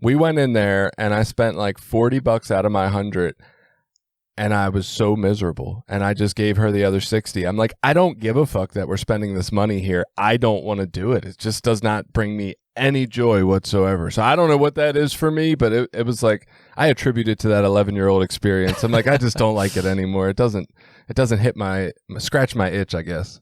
We went in there, and I spent like $40 out of my 100, and I was so miserable. And I just gave her the other 60. I'm like, I don't give a fuck that we're spending this money here. I don't want to do it. It just does not bring me any joy whatsoever. So I don't know what that is for me, but it was like I attribute it to that 11-year-old experience. I'm like, I just don't like it anymore. It doesn't scratch my itch, I guess.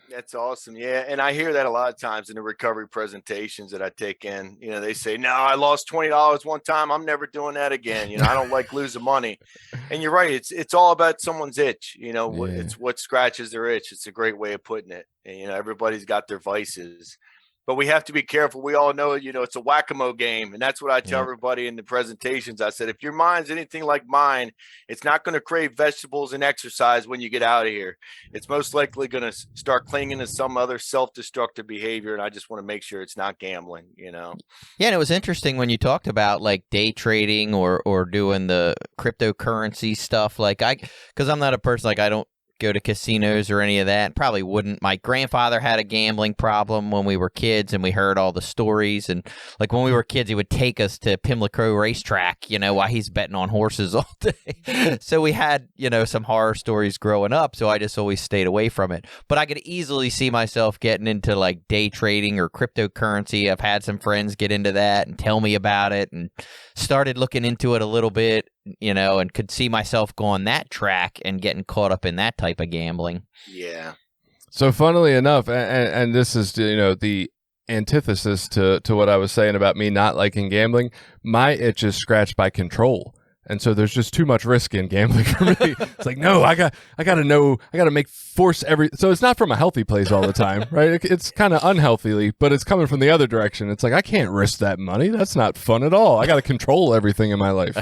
That's awesome. Yeah. And I hear that a lot of times in the recovery presentations that I take in. They say, "No, I lost $20 one time. I'm never doing that again. I don't like losing money." And you're right. It's all about someone's itch. It's what scratches their itch. It's a great way of putting it. And, everybody's got their vices. But we have to be careful. We all know, it's a whack-a-mole game. And that's what I tell everybody in the presentations. I said, if your mind's anything like mine, it's not going to crave vegetables and exercise when you get out of here. It's most likely going to start clinging to some other self-destructive behavior. And I just want to make sure it's not gambling, Yeah, and it was interesting when you talked about like day trading or doing the cryptocurrency stuff. Because I'm not a person, I don't go to casinos or any of that. Probably wouldn't. My grandfather had a gambling problem when we were kids, and we heard all the stories. And like when we were kids, he would take us to Pimlico racetrack, while he's betting on horses all day. So we had, some horror stories growing up. So I just always stayed away from it. But I could easily see myself getting into like day trading or cryptocurrency. I've had some friends get into that and tell me about it, and started looking into it a little bit, and could see myself going that track and getting caught up in that type of gambling. Yeah. So funnily enough, and this is, the antithesis to what I was saying about me not liking gambling, my itch is scratched by control. And so there's just too much risk in gambling for me. It's like, no, I got to force so it's not from a healthy place all the time, right? It's kind of unhealthily, but it's coming from the other direction. It's like, I can't risk that money. That's not fun at all. I got to control everything in my life.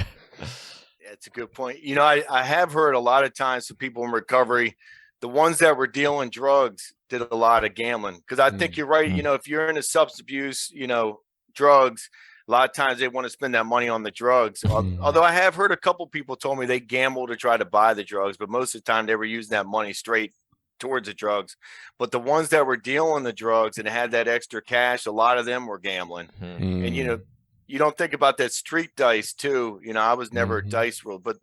It's a good point. I have heard a lot of times from people in recovery, the ones that were dealing drugs did a lot of gambling. Because I think you're right. If you're into substance abuse, drugs, a lot of times they want to spend that money on the drugs. Although I have heard a couple people told me they gambled to try to buy the drugs, but most of the time they were using that money straight towards the drugs. But the ones that were dealing the drugs and had that extra cash, a lot of them were gambling. And, you don't think about that street dice too. I was never a dice world, but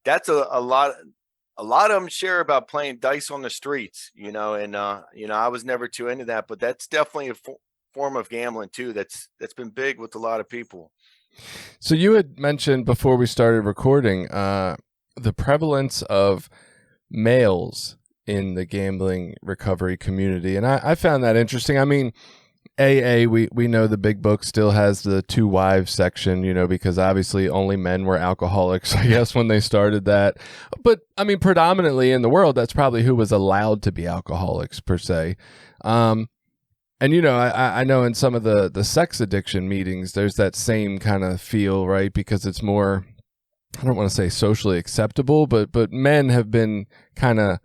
that's a lot. A lot of them share about playing dice on the streets, and I was never too into that, but that's definitely a form of gambling too. That's been big with a lot of people. So you had mentioned before we started recording, the prevalence of males in the gambling recovery community. And I found that interesting. I mean, we know the big book still has the 2 wives section, because obviously only men were alcoholics, I guess, when they started that. But I mean, predominantly in the world, that's probably who was allowed to be alcoholics per se. And, you know, I know in some of the sex addiction meetings, there's that same kind of feel, right? Because it's more, I don't want to say socially acceptable, but men have been kind of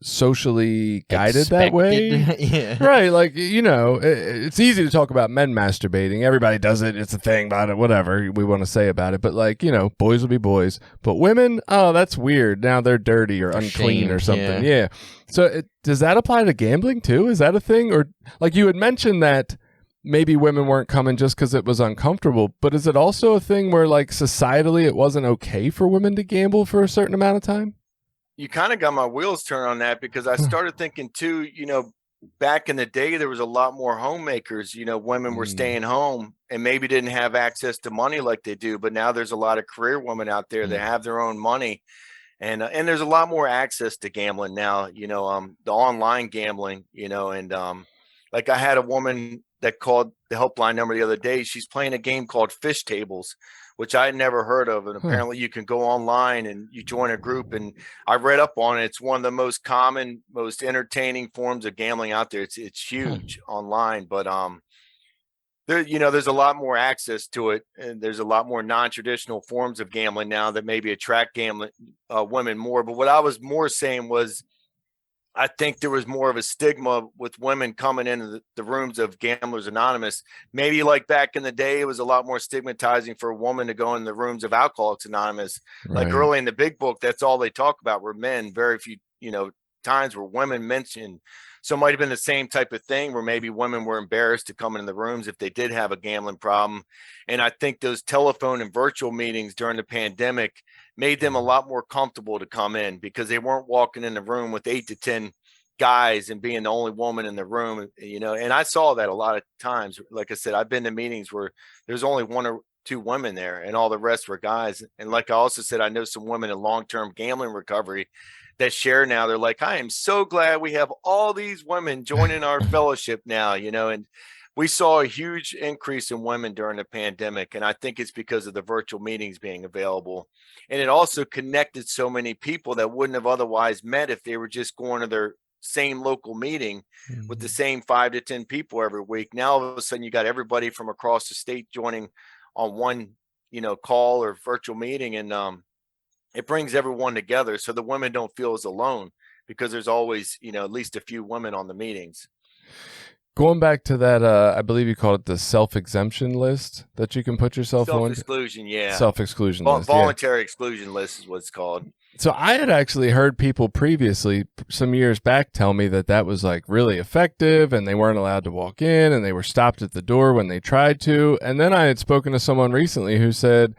socially guided that way. Yeah. Right. Like, you know, it's easy to talk about men masturbating. Everybody does it. It's a thing about it, whatever we want to say about it. But like, you know, boys will be boys. But women, oh, that's weird. Now they're dirty or unclean or something. Yeah. So does that apply to gambling too? Is that a thing? Or like you had mentioned that maybe women weren't coming just because it was uncomfortable. But is it also a thing where like societally it wasn't okay for women to gamble for a certain amount of time? You kind of got my wheels turned on that, because I started thinking too, you know, back in the day, there was a lot more homemakers. You know, women were staying home and maybe didn't have access to money like they do. But now there's a lot of career women out there that have their own money. And there's a lot more access to gambling now, you know, the online gambling, you know, and like I had a woman that called the helpline number the other day. She's playing a game called Fish Tables, which I had never heard of. And apparently you can go online and you join a group. And I read up on it. It's one of the most common, most entertaining forms of gambling out there. It's huge online, but there, you know, there's a lot more access to it, and there's a lot more non-traditional forms of gambling now that maybe attract gambling women more. But what I was more saying was, I think there was more of a stigma with women coming into the rooms of Gamblers Anonymous. Maybe like back in the day, it was a lot more stigmatizing for a woman to go in the rooms of Alcoholics Anonymous. Like early in the big book, that's all they talk about were men. Very few, you know, times where women mentioned. So it might have been the same type of thing where maybe women were embarrassed to come into the rooms if they did have a gambling problem. And I think those telephone and virtual meetings during the pandemic made them a lot more comfortable to come in, because they weren't walking in the room with 8 to 10 guys and being the only woman in the room, you know. And I saw that a lot of times. Like I said, I've been to meetings where there's only 1 or 2 women there and all the rest were guys. And like I also said, I know some women in long-term gambling recovery that share now. They're like, I am so glad we have all these women joining our fellowship now, you know. And we saw a huge increase in women during the pandemic. And I think it's because of the virtual meetings being available. And it also connected so many people that wouldn't have otherwise met if they were just going to their same local meeting with the same 5 to 10 people every week. Now, all of a sudden, you got everybody from across the state joining on one, you know, call or virtual meeting. And it brings everyone together. So the women don't feel as alone, because there's always, you know, at least a few women on the meetings. Going back to that, I believe you called it the self-exemption list that you can put yourself on. Self-exclusion, yeah. Self-exclusion list. Voluntary exclusion list is what it's called. So I had actually heard people previously, some years back, tell me that that was like really effective and they weren't allowed to walk in and they were stopped at the door when they tried to. And then I had spoken to someone recently who said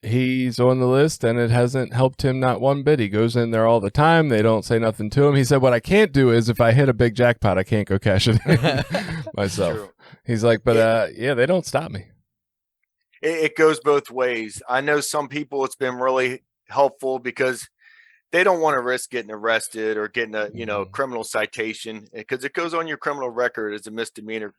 he's on the list and it hasn't helped him not one bit. He goes in there all the time. They don't say nothing to him. He said, what I can't do is if I hit a big jackpot, I can't go cash it in myself. True. He's like, but yeah, they don't stop me. It goes both ways. I know some people, it's been really helpful because they don't want to risk getting arrested or getting a, you know, criminal citation, because it goes on your criminal record as a misdemeanor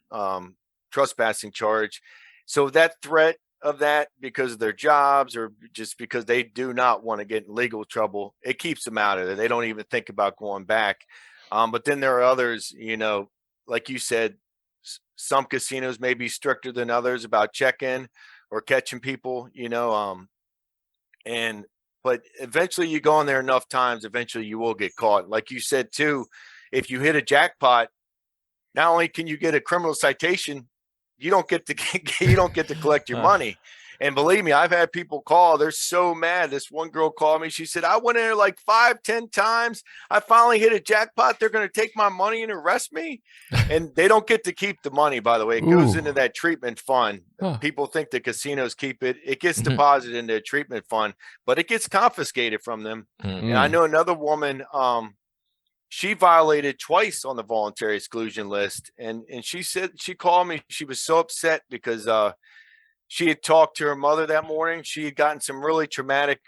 trespassing charge. So that threat of that, because of their jobs or just because they do not want to get in legal trouble, it keeps them out of it. They don't even think about going back. But then there are others, you know, like you said, some casinos may be stricter than others about check-in or catching people, you know, but eventually you go in there enough times, eventually you will get caught. Like you said, too, if you hit a jackpot, not only can you get a criminal citation, you don't get to collect your money. And believe me, I've had people call. They're so mad. This one girl called me. She said, I went in there like 5-10 times. I finally hit a jackpot. They're going to take my money and arrest me. And they don't get to keep the money, by the way. It goes into that treatment fund. People think the casinos keep it. It gets deposited into a treatment fund, but it gets confiscated from them. And I know another woman, she violated twice on the voluntary exclusion list. And she said, she called me. She was so upset because she had talked to her mother that morning. She had gotten some really traumatic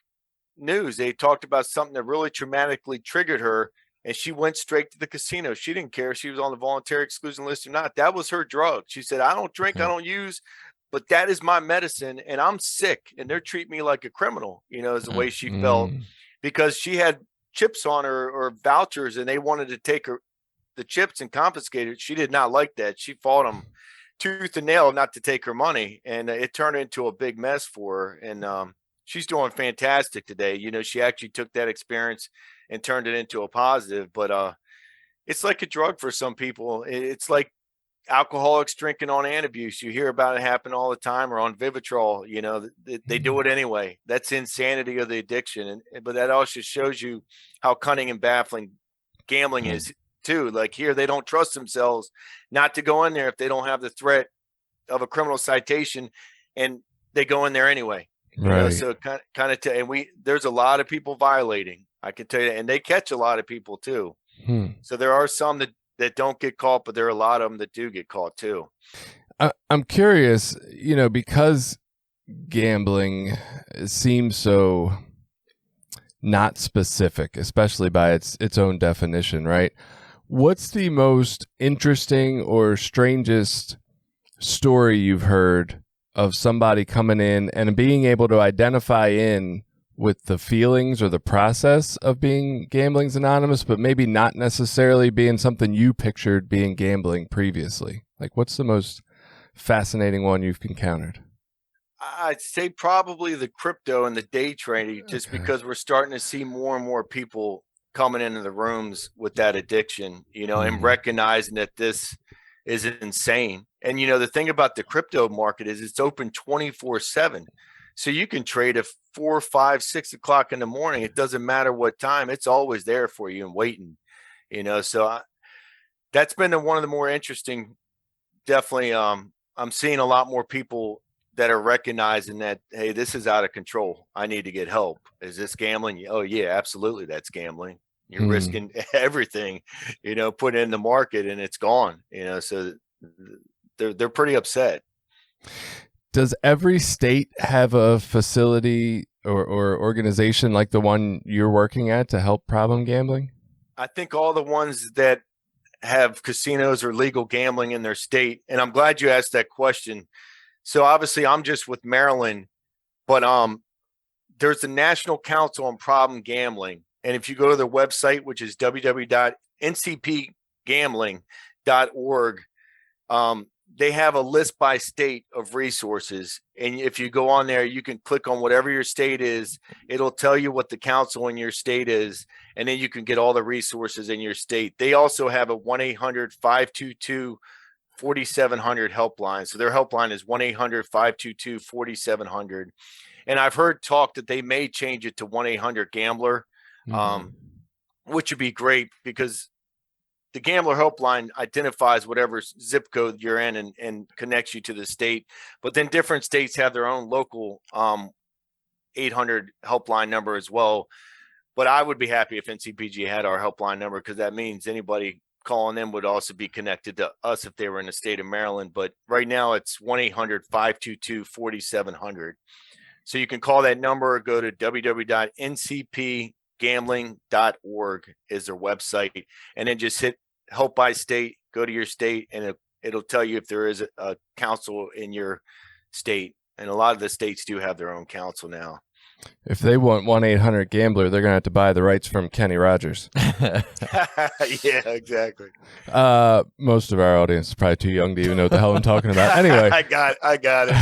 news. They talked about something that really traumatically triggered her, and she went straight to the casino. She didn't care if she was on the voluntary exclusion list or not. That was her drug. She said, I don't drink, I don't use, but that is my medicine, and I'm sick, and they're treating me like a criminal, you know, is the way she felt, because she had chips on her or vouchers, and they wanted to take her the chips and confiscated. She did not like that. She fought them tooth and nail not to take her money, and it turned into a big mess for her. And she's doing fantastic today. She actually took that experience and turned it into a positive. But it's like a drug for some people. It's like alcoholics drinking on Antabuse. You hear about it happen all the time, or on Vivitrol. They do it anyway. That's the insanity of the addiction. But that also shows you how cunning and baffling gambling is too. Like here, they don't trust themselves not to go in there if they don't have the threat of a criminal citation, and they go in there anyway. Right. So there's a lot of people violating. I can tell you, and they catch a lot of people too. So there are some that don't get caught, but there are a lot of them that do get caught too. I'm curious, because gambling seems so not specific, especially by its own definition, right? What's the most interesting or strangest story you've heard of somebody coming in and being able to identify in with the feelings or the process of being Gambling's Anonymous, but maybe not necessarily being something you pictured being gambling previously? Like, what's the most fascinating one you've encountered? I'd say probably the crypto and the day trading, just because we're starting to see more and more people coming into the rooms with that addiction, and recognizing that this is insane. And, the thing about the crypto market is it's open 24/7. So you can trade at 4, 5, 6 o'clock in the morning. It doesn't matter what time. It's always there for you and waiting, so that's been one of the more interesting, definitely. I'm seeing a lot more people that are recognizing that, hey, this is out of control. I need to get help. Is this gambling? Oh yeah, absolutely. That's gambling. You're risking everything, put in the market, and it's gone, so they're pretty upset. Does every state have a facility or organization like the one you're working at to help problem gambling? I think all the ones that have casinos or legal gambling in their state, and I'm glad you asked that question. So obviously I'm just with Maryland, but there's the National Council on Problem Gambling. And if you go to their website, which is www.ncpgambling.org, they have a list by state of resources. And if you go on there, you can click on whatever your state is. It'll tell you what the council in your state is. And then you can get all the resources in your state. They also have a 1-800-522-4700 helpline. So their helpline is 1-800-522-4700. And I've heard talk that they may change it to 1-800-GAMBLER, which would be great, because the Gambler helpline identifies whatever zip code you're in and connects you to the state. But then different states have their own local 800 helpline number as well. But I would be happy if NCPG had our helpline number, because that means anybody calling them would also be connected to us if they were in the state of Maryland. But right now it's 1-800-522-4700. So you can call that number or go to www.ncpgambling.org is their website, and then just hit help by state, go to your state, and it'll tell you if there is a council in your state. And a lot of the states do have their own council now. If they want 1-800-GAMBLER, they're going to have to buy the rights from Kenny Rogers. Yeah, exactly. Most of our audience is probably too young to even know what the hell I'm talking about. Anyway. I got it.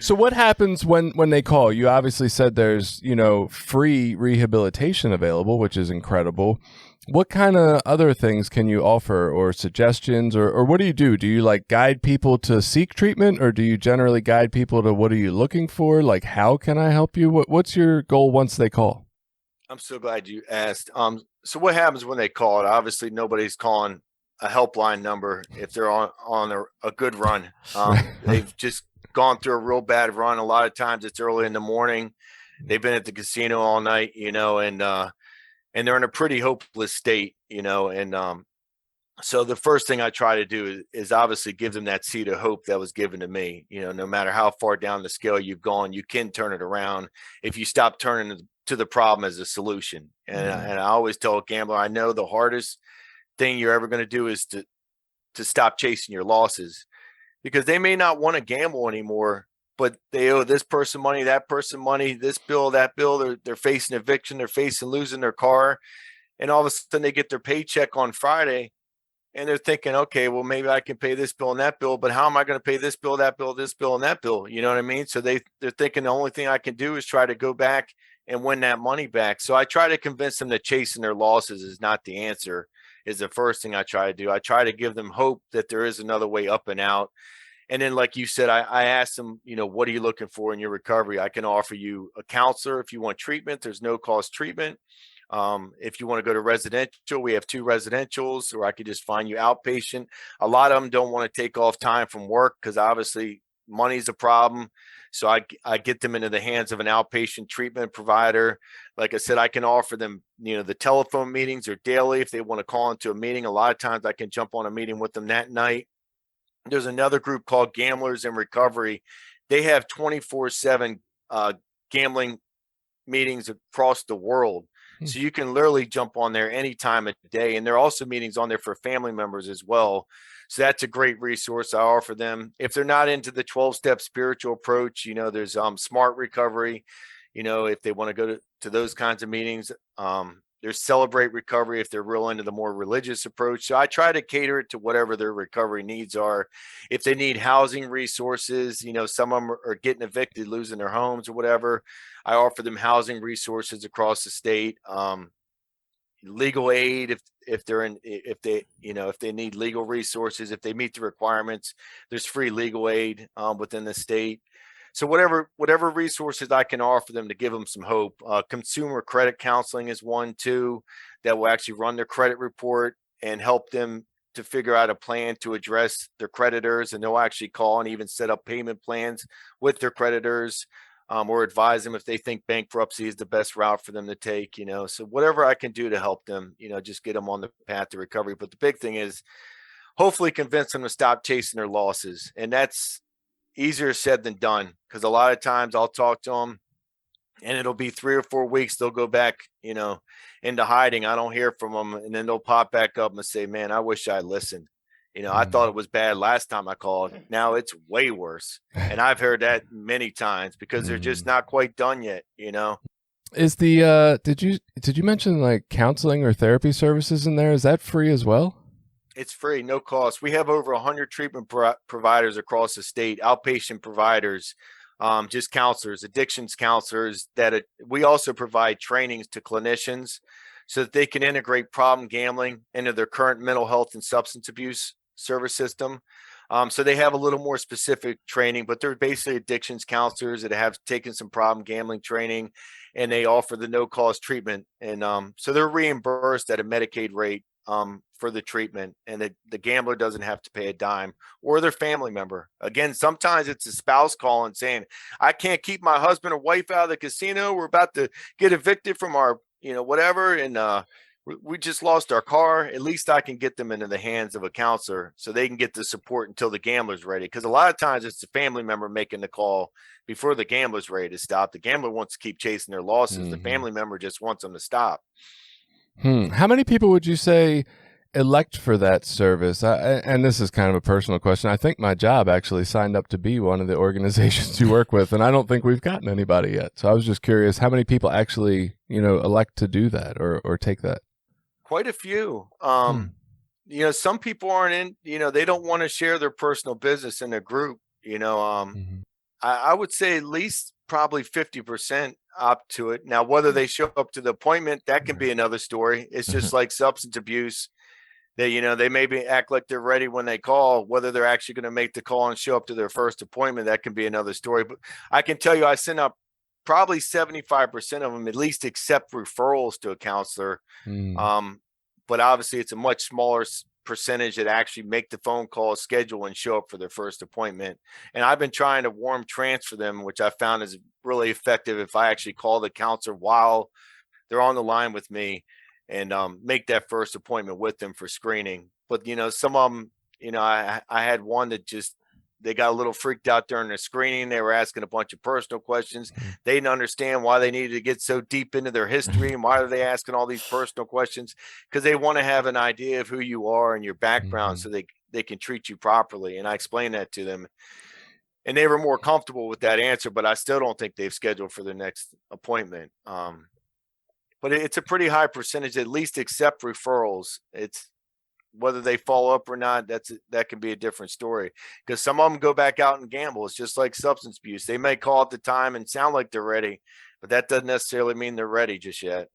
So what happens when they call? You obviously said there's, free rehabilitation available, which is incredible. What kind of other things can you offer, or suggestions, or what do you do? Do you guide people to seek treatment, or do you generally guide people to what are you looking for? Like, how can I help you? What's your goal once they call? I'm so glad you asked. So what happens when they call it? Obviously, nobody's calling a helpline number if they're on a good run. They've just gone through a real bad run. A lot of times it's early in the morning. They've been at the casino all night, and they're in a pretty hopeless state, so the first thing I try to do is obviously give them that seed of hope that was given to me. No matter how far down the scale you've gone, you can turn it around if you stop turning to the problem as a solution. And I always tell a gambler, I know the hardest thing you're ever going to do is to stop chasing your losses, because they may not want to gamble anymore, but they owe this person money, that person money, this bill, that bill. They're facing eviction. They're facing losing their car. And all of a sudden they get their paycheck on Friday and they're thinking, okay, well, maybe I can pay this bill and that bill, but how am I going to pay this bill, that bill, this bill, and that bill? You know what I mean? So they're thinking the only thing I can do is try to go back and win that money back. So I try to convince them that chasing their losses is not the answer, is the first thing I try to do. I try to give them hope that there is another way up and out. And then, like you said, I asked them, what are you looking for in your recovery? I can offer you a counselor if you want treatment. There's no cost treatment. If you want to go to residential, we have 2 residentials, or I could just find you outpatient. A lot of them don't want to take off time from work because obviously money's a problem. So I get them into the hands of an outpatient treatment provider. Like I said, I can offer them, the telephone meetings are daily. If they want to call into a meeting, a lot of times I can jump on a meeting with them that night. There's another group called Gamblers in Recovery. They have 24/7 gambling meetings across the world. So you can literally jump on there any time of the day. And there are also meetings on there for family members as well. So that's a great resource I offer them. If they're not into the 12-step spiritual approach, there's Smart Recovery, if they want to go to those kinds of meetings. There's Celebrate Recovery if they're real into the more religious approach. So I try to cater it to whatever their recovery needs are. If they need housing resources, some of them are getting evicted, losing their homes or whatever, I offer them housing resources across the state. Legal aid if they need legal resources, if they meet the requirements, there's free legal aid within the state. So whatever resources I can offer them to give them some hope. Consumer credit counseling is one too, that will actually run their credit report and help them to figure out a plan to address their creditors, and they'll actually call and even set up payment plans with their creditors, or advise them if they think bankruptcy is the best route for them to take. So whatever I can do to help them, just get them on the path to recovery. But the big thing is hopefully convince them to stop chasing their losses, and that's easier said than done, because a lot of times I'll talk to them and it'll be 3 or 4 weeks. They'll go back, into hiding. I don't hear from them. And then they'll pop back up and say, man, I wish I listened. I thought it was bad last time I called. Now it's way worse. And I've heard that many times because they're just not quite done yet, Is the did you mention like counseling or therapy services in there? Is that free as well? It's free, no cost. We have over 100 treatment providers across the state, outpatient providers, just counselors, addictions counselors. We also provide trainings to clinicians so that they can integrate problem gambling into their current mental health and substance abuse service system. So they have a little more specific training, but they're basically addictions counselors that have taken some problem gambling training, and they offer the no-cost treatment. And so they're reimbursed at a Medicaid rate for the treatment, and the gambler doesn't have to pay a dime, or their family member. Again, sometimes it's a spouse calling saying, I can't keep my husband or wife out of the casino. We're about to get evicted from our, whatever. And we just lost our car. At least I can get them into the hands of a counselor so they can get the support until the gambler's ready. Because a lot of times it's the family member making the call before the gambler's ready to stop. The gambler wants to keep chasing their losses. Mm-hmm. The family member just wants them to stop. How many people would you say elect for that service? And this is kind of a personal question. I think my job actually signed up to be one of the organizations you work with, and I don't think we've gotten anybody yet. So I was just curious, how many people actually, elect to do that or take that? Quite a few. Some people aren't in, they don't want to share their personal business in a group. I would say at least probably 50% opt to it. Now, whether they show up to the appointment, that can be another story. It's just like substance abuse. They maybe act like they're ready when they call. Whether they're actually going to make the call and show up to their first appointment, that can be another story. But I can tell you, I send up probably 75% of them at least accept referrals to a counselor. But obviously it's a much smaller percentage that actually make the phone call, schedule, and show up for their first appointment. And I've been trying to warm transfer them, which I found is really effective if I actually call the counselor while they're on the line with me and make that first appointment with them for screening. But, some of them, I had one that they got a little freaked out during the screening. They were asking a bunch of personal questions. They didn't understand why they needed to get so deep into their history and why are they asking all these personal questions, because they want to have an idea of who you are and your background so they can treat you properly. And I explained that to them, and they were more comfortable with that answer, but I still don't think they've scheduled for the next appointment. but it's a pretty high percentage, at least accept referrals. It's whether they follow up or not, that can be a different story, because some of them go back out and gamble. It's just like substance abuse. They may call at the time and sound like they're ready, but that doesn't necessarily mean they're ready just yet.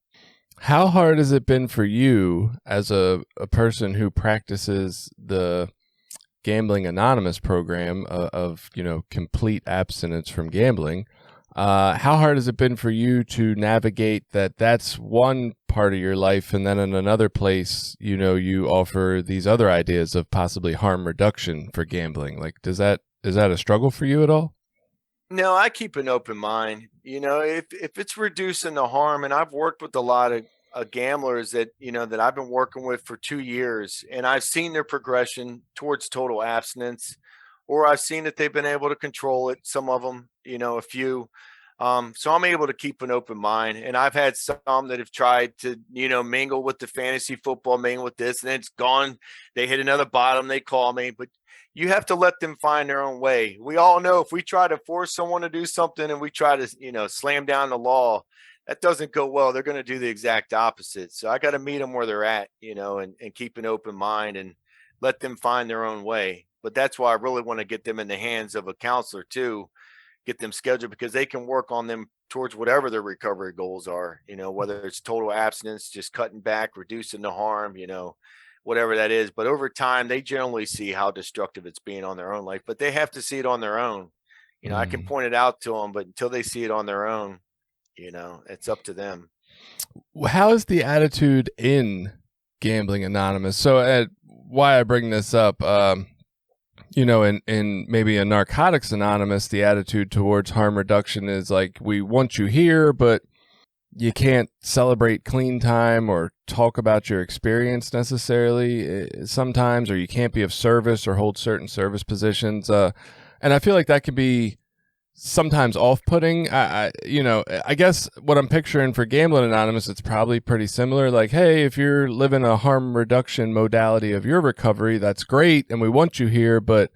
How hard has it been for you as a person who practices the Gambling Anonymous program of complete abstinence from gambling? How hard has it been for you to navigate that's one part of your life, and then in another place, you offer these other ideas of possibly harm reduction for gambling? Like, is that a struggle for you at all? No, I keep an open mind. If it's reducing the harm, and I've worked with a lot of gamblers that I've been working with for 2 years, and I've seen their progression towards total abstinence, or I've seen that they've been able to control it. Some of them, a few. So I'm able to keep an open mind, and I've had some that have tried to, mingle with the fantasy football, mingle with this, and it's gone. They hit another bottom. They call me, but you have to let them find their own way. We all know if we try to force someone to do something and we try to, slam down the law, that doesn't go well. They're going to do the exact opposite. So I got to meet them where they're at, and keep an open mind and let them find their own way. But that's why I really want to get them in the hands of a counselor too, get them scheduled, because they can work on them towards whatever their recovery goals are, whether it's total abstinence, just cutting back, reducing the harm, whatever that is. But over time, they generally see how destructive it's being on their own life, but they have to see it on their own. I can point it out to them, but until they see it on their own, it's up to them. How is the attitude in Gambling Anonymous? So why I bring this up, in maybe a Narcotics Anonymous, the attitude towards harm reduction is like, we want you here, but you can't celebrate clean time or talk about your experience necessarily sometimes, or you can't be of service or hold certain service positions. And I feel like that could be sometimes off-putting. I guess what I'm picturing for Gambling Anonymous, it's probably pretty similar. Like, hey, if you're living a harm reduction modality of your recovery, that's great, and we want you here. But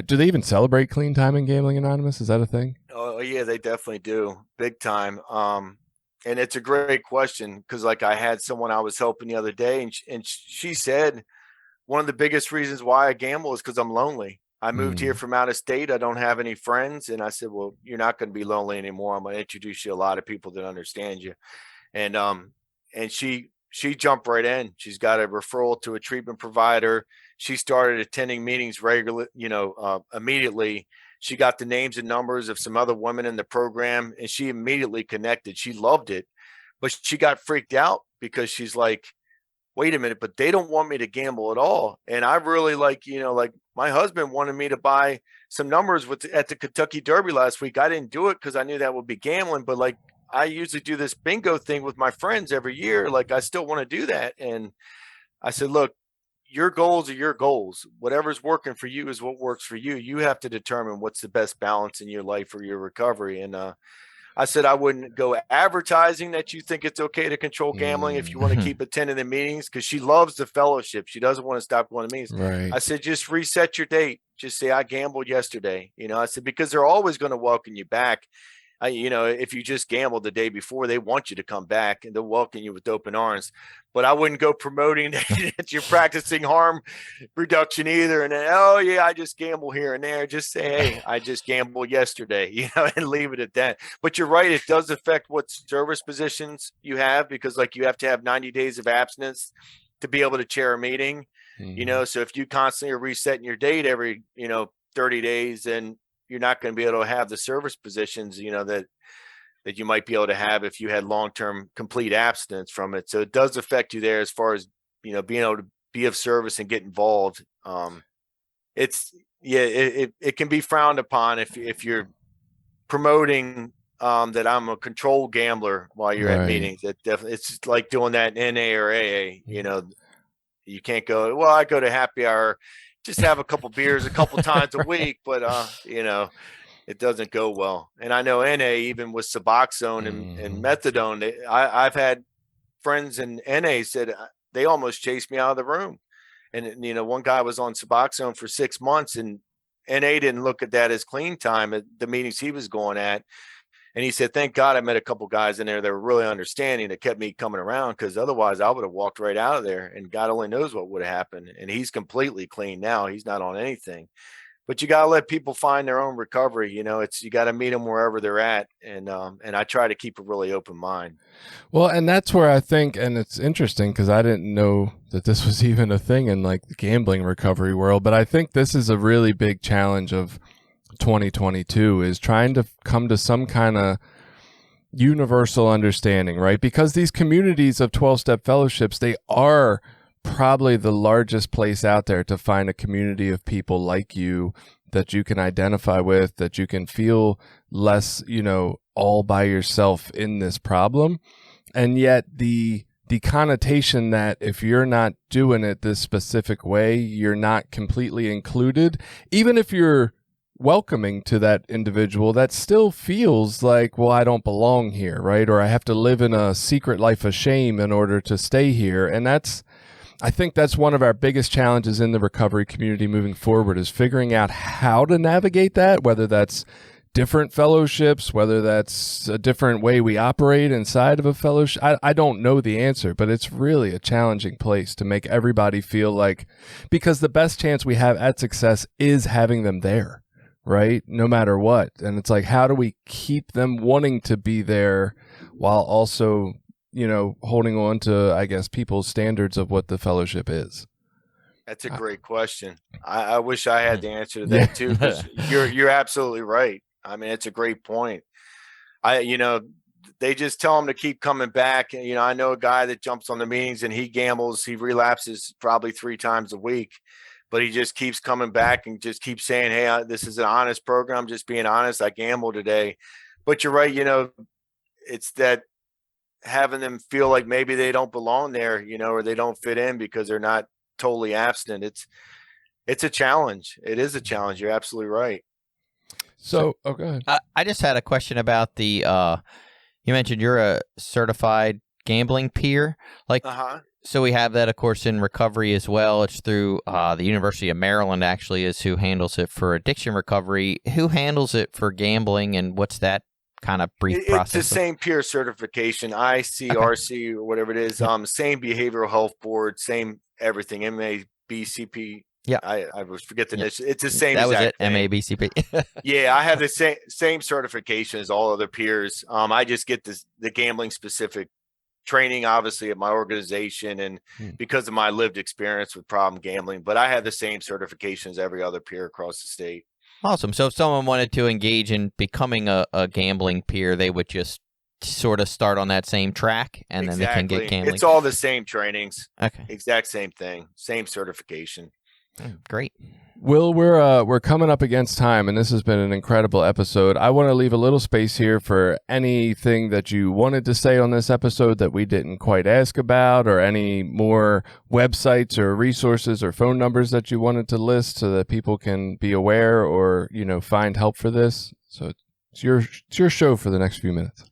do they even celebrate clean time in Gambling Anonymous? Is that a thing? Oh yeah, they definitely do, big time. And it's a great question, because like I had someone I was helping the other day, and she said one of the biggest reasons why I gamble is because I'm lonely. I moved here from out of state. I don't have any friends. And I said, well, you're not going to be lonely anymore. I'm going to introduce you to a lot of people that understand you. And she jumped right in. She's got a referral to a treatment provider. She started attending meetings regularly, immediately. She got the names and numbers of some other women in the program, and she immediately connected. She loved it, but she got freaked out because she's like, wait a minute, but they don't want me to gamble at all. And I really like my husband wanted me to buy some numbers at the Kentucky Derby last week. I didn't do it because I knew that would be gambling, but like I usually do this bingo thing with my friends every year. Like I still want to do that. And I said, look, your goals are your goals. Whatever's working for you is what works for you. You have to determine what's the best balance in your life for your recovery. And I said I wouldn't go advertising that you think it's okay to control gambling if you want to keep attending the meetings, because she loves the fellowship. She doesn't want to stop going to meetings. Right. I said, just reset your date. Just say, I gambled yesterday. I said, because they're always going to welcome you back. If you just gambled the day before, they want you to come back and they'll welcome you with open arms. But I wouldn't go promoting that you're practicing harm reduction either. And then, oh yeah, I just gamble here and there. Just say, hey, I just gambled yesterday, and leave it at that. But you're right. It does affect what service positions you have, because like you have to have 90 days of abstinence to be able to chair a meeting, so if you constantly are resetting your date every, 30 days, then you're not going to be able to have the service positions, that you might be able to have if you had long-term complete abstinence from it. So it does affect you there as far as, being able to be of service and get involved. It can be frowned upon if you're promoting that I'm a controlled gambler while you're at meetings. It's like doing that in NA or AA, you can't go, well, I go to happy hour, just have a couple beers a couple times a week, but it doesn't go well. And I know NA, even with Suboxone and methadone, I've had friends in NA said they almost chased me out of the room. And one guy was on Suboxone for 6 months, and NA didn't look at that as clean time at the meetings he was going at. And he said, thank God I met a couple guys in there that were really understanding that kept me coming around, because otherwise I would have walked right out of there, and God only knows what would have happened. And he's completely clean now. He's not on anything. But you got to let people find their own recovery. You know, you got to meet them wherever they're at. And I try to keep a really open mind. Well, and that's where I think, and it's interesting because I didn't know that this was even a thing in like the gambling recovery world, but I think this is a really big challenge of 2022 is trying to come to some kind of universal understanding, right? Because these communities of 12-step fellowships, they are probably the largest place out there to find a community of people like you that you can identify with, that you can feel less, all by yourself in this problem. And yet the connotation that if you're not doing it this specific way, you're not completely included, even if you're welcoming to that individual, that still feels like, well, I don't belong here, right? Or I have to live in a secret life of shame in order to stay here. And I think that's one of our biggest challenges in the recovery community moving forward, is figuring out how to navigate that, whether that's different fellowships, whether that's a different way we operate inside of a fellowship. I don't know the answer, but it's really a challenging place to make everybody feel like, because the best chance we have at success is having them there, right? No matter what. And it's like, how do we keep them wanting to be there while also holding on to, I guess, people's standards of what the fellowship is? That's a great question. I wish I had the answer to that too, because you're absolutely right. I mean, it's a great point. They just tell them to keep coming back. And, I know a guy that jumps on the meetings and he gambles, he relapses probably 3 times a week, but he just keeps coming back and just keeps saying, hey, this is an honest program. I'm just being honest. I gambled today. But you're right. It's that having them feel like maybe they don't belong there, or they don't fit in because they're not totally abstinent. It's a challenge. It is a challenge. You're absolutely right. So go ahead. I just had a question about the, you mentioned you're a certified gambling peer. So we have that, of course, in recovery as well. It's through the University of Maryland, actually, is who handles it for addiction recovery. Who handles it for gambling, and what's that kind of brief process? It's the same peer certification, ICRC, or whatever it is. Same behavioral health board, same everything. MABCP. Yeah, I always forget the initial. It's the same. That was it. Thing. MABCP. Yeah, I have the same certification as all other peers. I just get the gambling specific training, obviously, at my organization, and because of my lived experience with problem gambling. But I have the same certification as every other peer across the state. Awesome. So if someone wanted to engage in becoming a gambling peer, they would just sort of start on that same track, and then they can get gambling. It's all the same trainings. Okay. Exact same thing. Same certification. Great. Will, we're coming up against time, and this has been an incredible episode. I want to leave a little space here for anything that you wanted to say on this episode that we didn't quite ask about, or any more websites or resources or phone numbers that you wanted to list so that people can be aware or, find help for this. So it's your show for the next few minutes.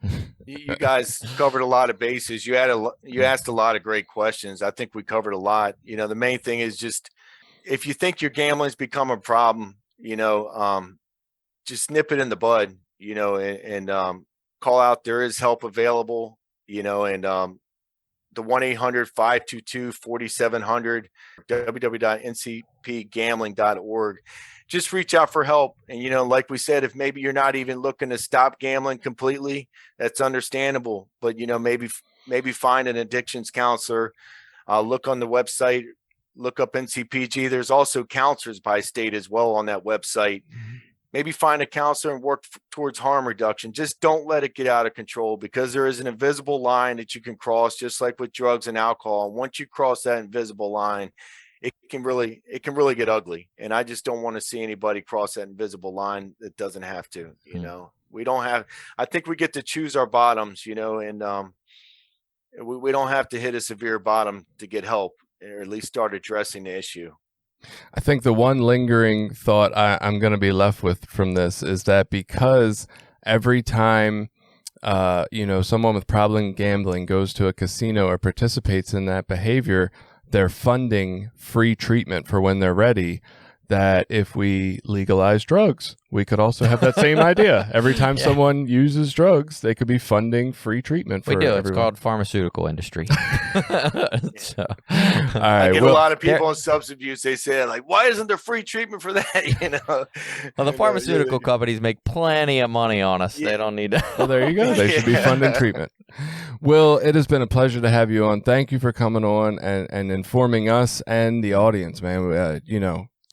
You guys covered a lot of bases. You asked a lot of great questions. I think we covered a lot. The main thing is just, if you think your gambling's become a problem, just nip it in the bud, and call out. There is help available, and the 1-800-522-4700, www.ncpgambling.org. Just reach out for help. And, like we said, if maybe you're not even looking to stop gambling completely, that's understandable. But, maybe find an addictions counselor, look on the website, look up NCPG. There's also counselors by state as well on that website. Maybe find a counselor and work towards harm reduction. Just don't let it get out of control, because there is an invisible line that you can cross, just like with drugs and alcohol. And once you cross that invisible line, it can really get ugly. And I just don't want to see anybody cross that invisible line that doesn't have to. We don't have. I think we get to choose our bottoms. And we don't have to hit a severe bottom to get help, or at least start addressing the issue. I think the one lingering thought I'm going to be left with from this is that because every time, someone with problem gambling goes to a casino or participates in that behavior, they're funding free treatment for when they're ready. that if we legalize drugs, we could also have that same idea. Every time someone uses drugs, they could be funding free treatment for We do. everyone. It's called pharmaceutical industry. So, All right. I get a Well, lot of people on substance abuse. They say like, "Why isn't there free treatment for that?" You know. well, the You know, pharmaceutical companies make plenty of money on us. Yeah. They don't need to. well, there you go. They should be funding treatment. Will, it has been a pleasure to have you on. Thank you for coming on and informing us and the audience, man.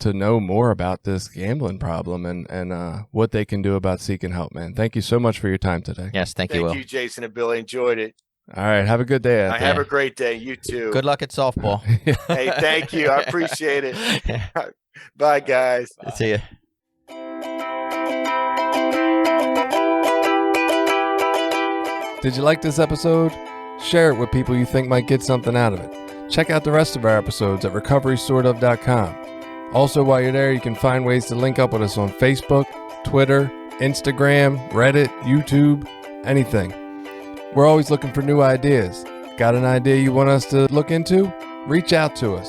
To know more about this gambling problem and what they can do about seeking help, man. Thank you so much for your time today. Yes, thank you, Will. Thank you, Jason and Billy. Enjoyed it. All right. Have a good day. I have a great day. You too. Good luck at softball. Hey, thank you. I appreciate it. Bye, guys. See ya. Did you like this episode? Share it with people you think might get something out of it. Check out the rest of our episodes at recoverysortof.com. Also, while you're there, you can find ways to link up with us on Facebook, Twitter, Instagram, Reddit, YouTube, anything. We're always looking for new ideas. Got an idea you want us to look into? Reach out to us.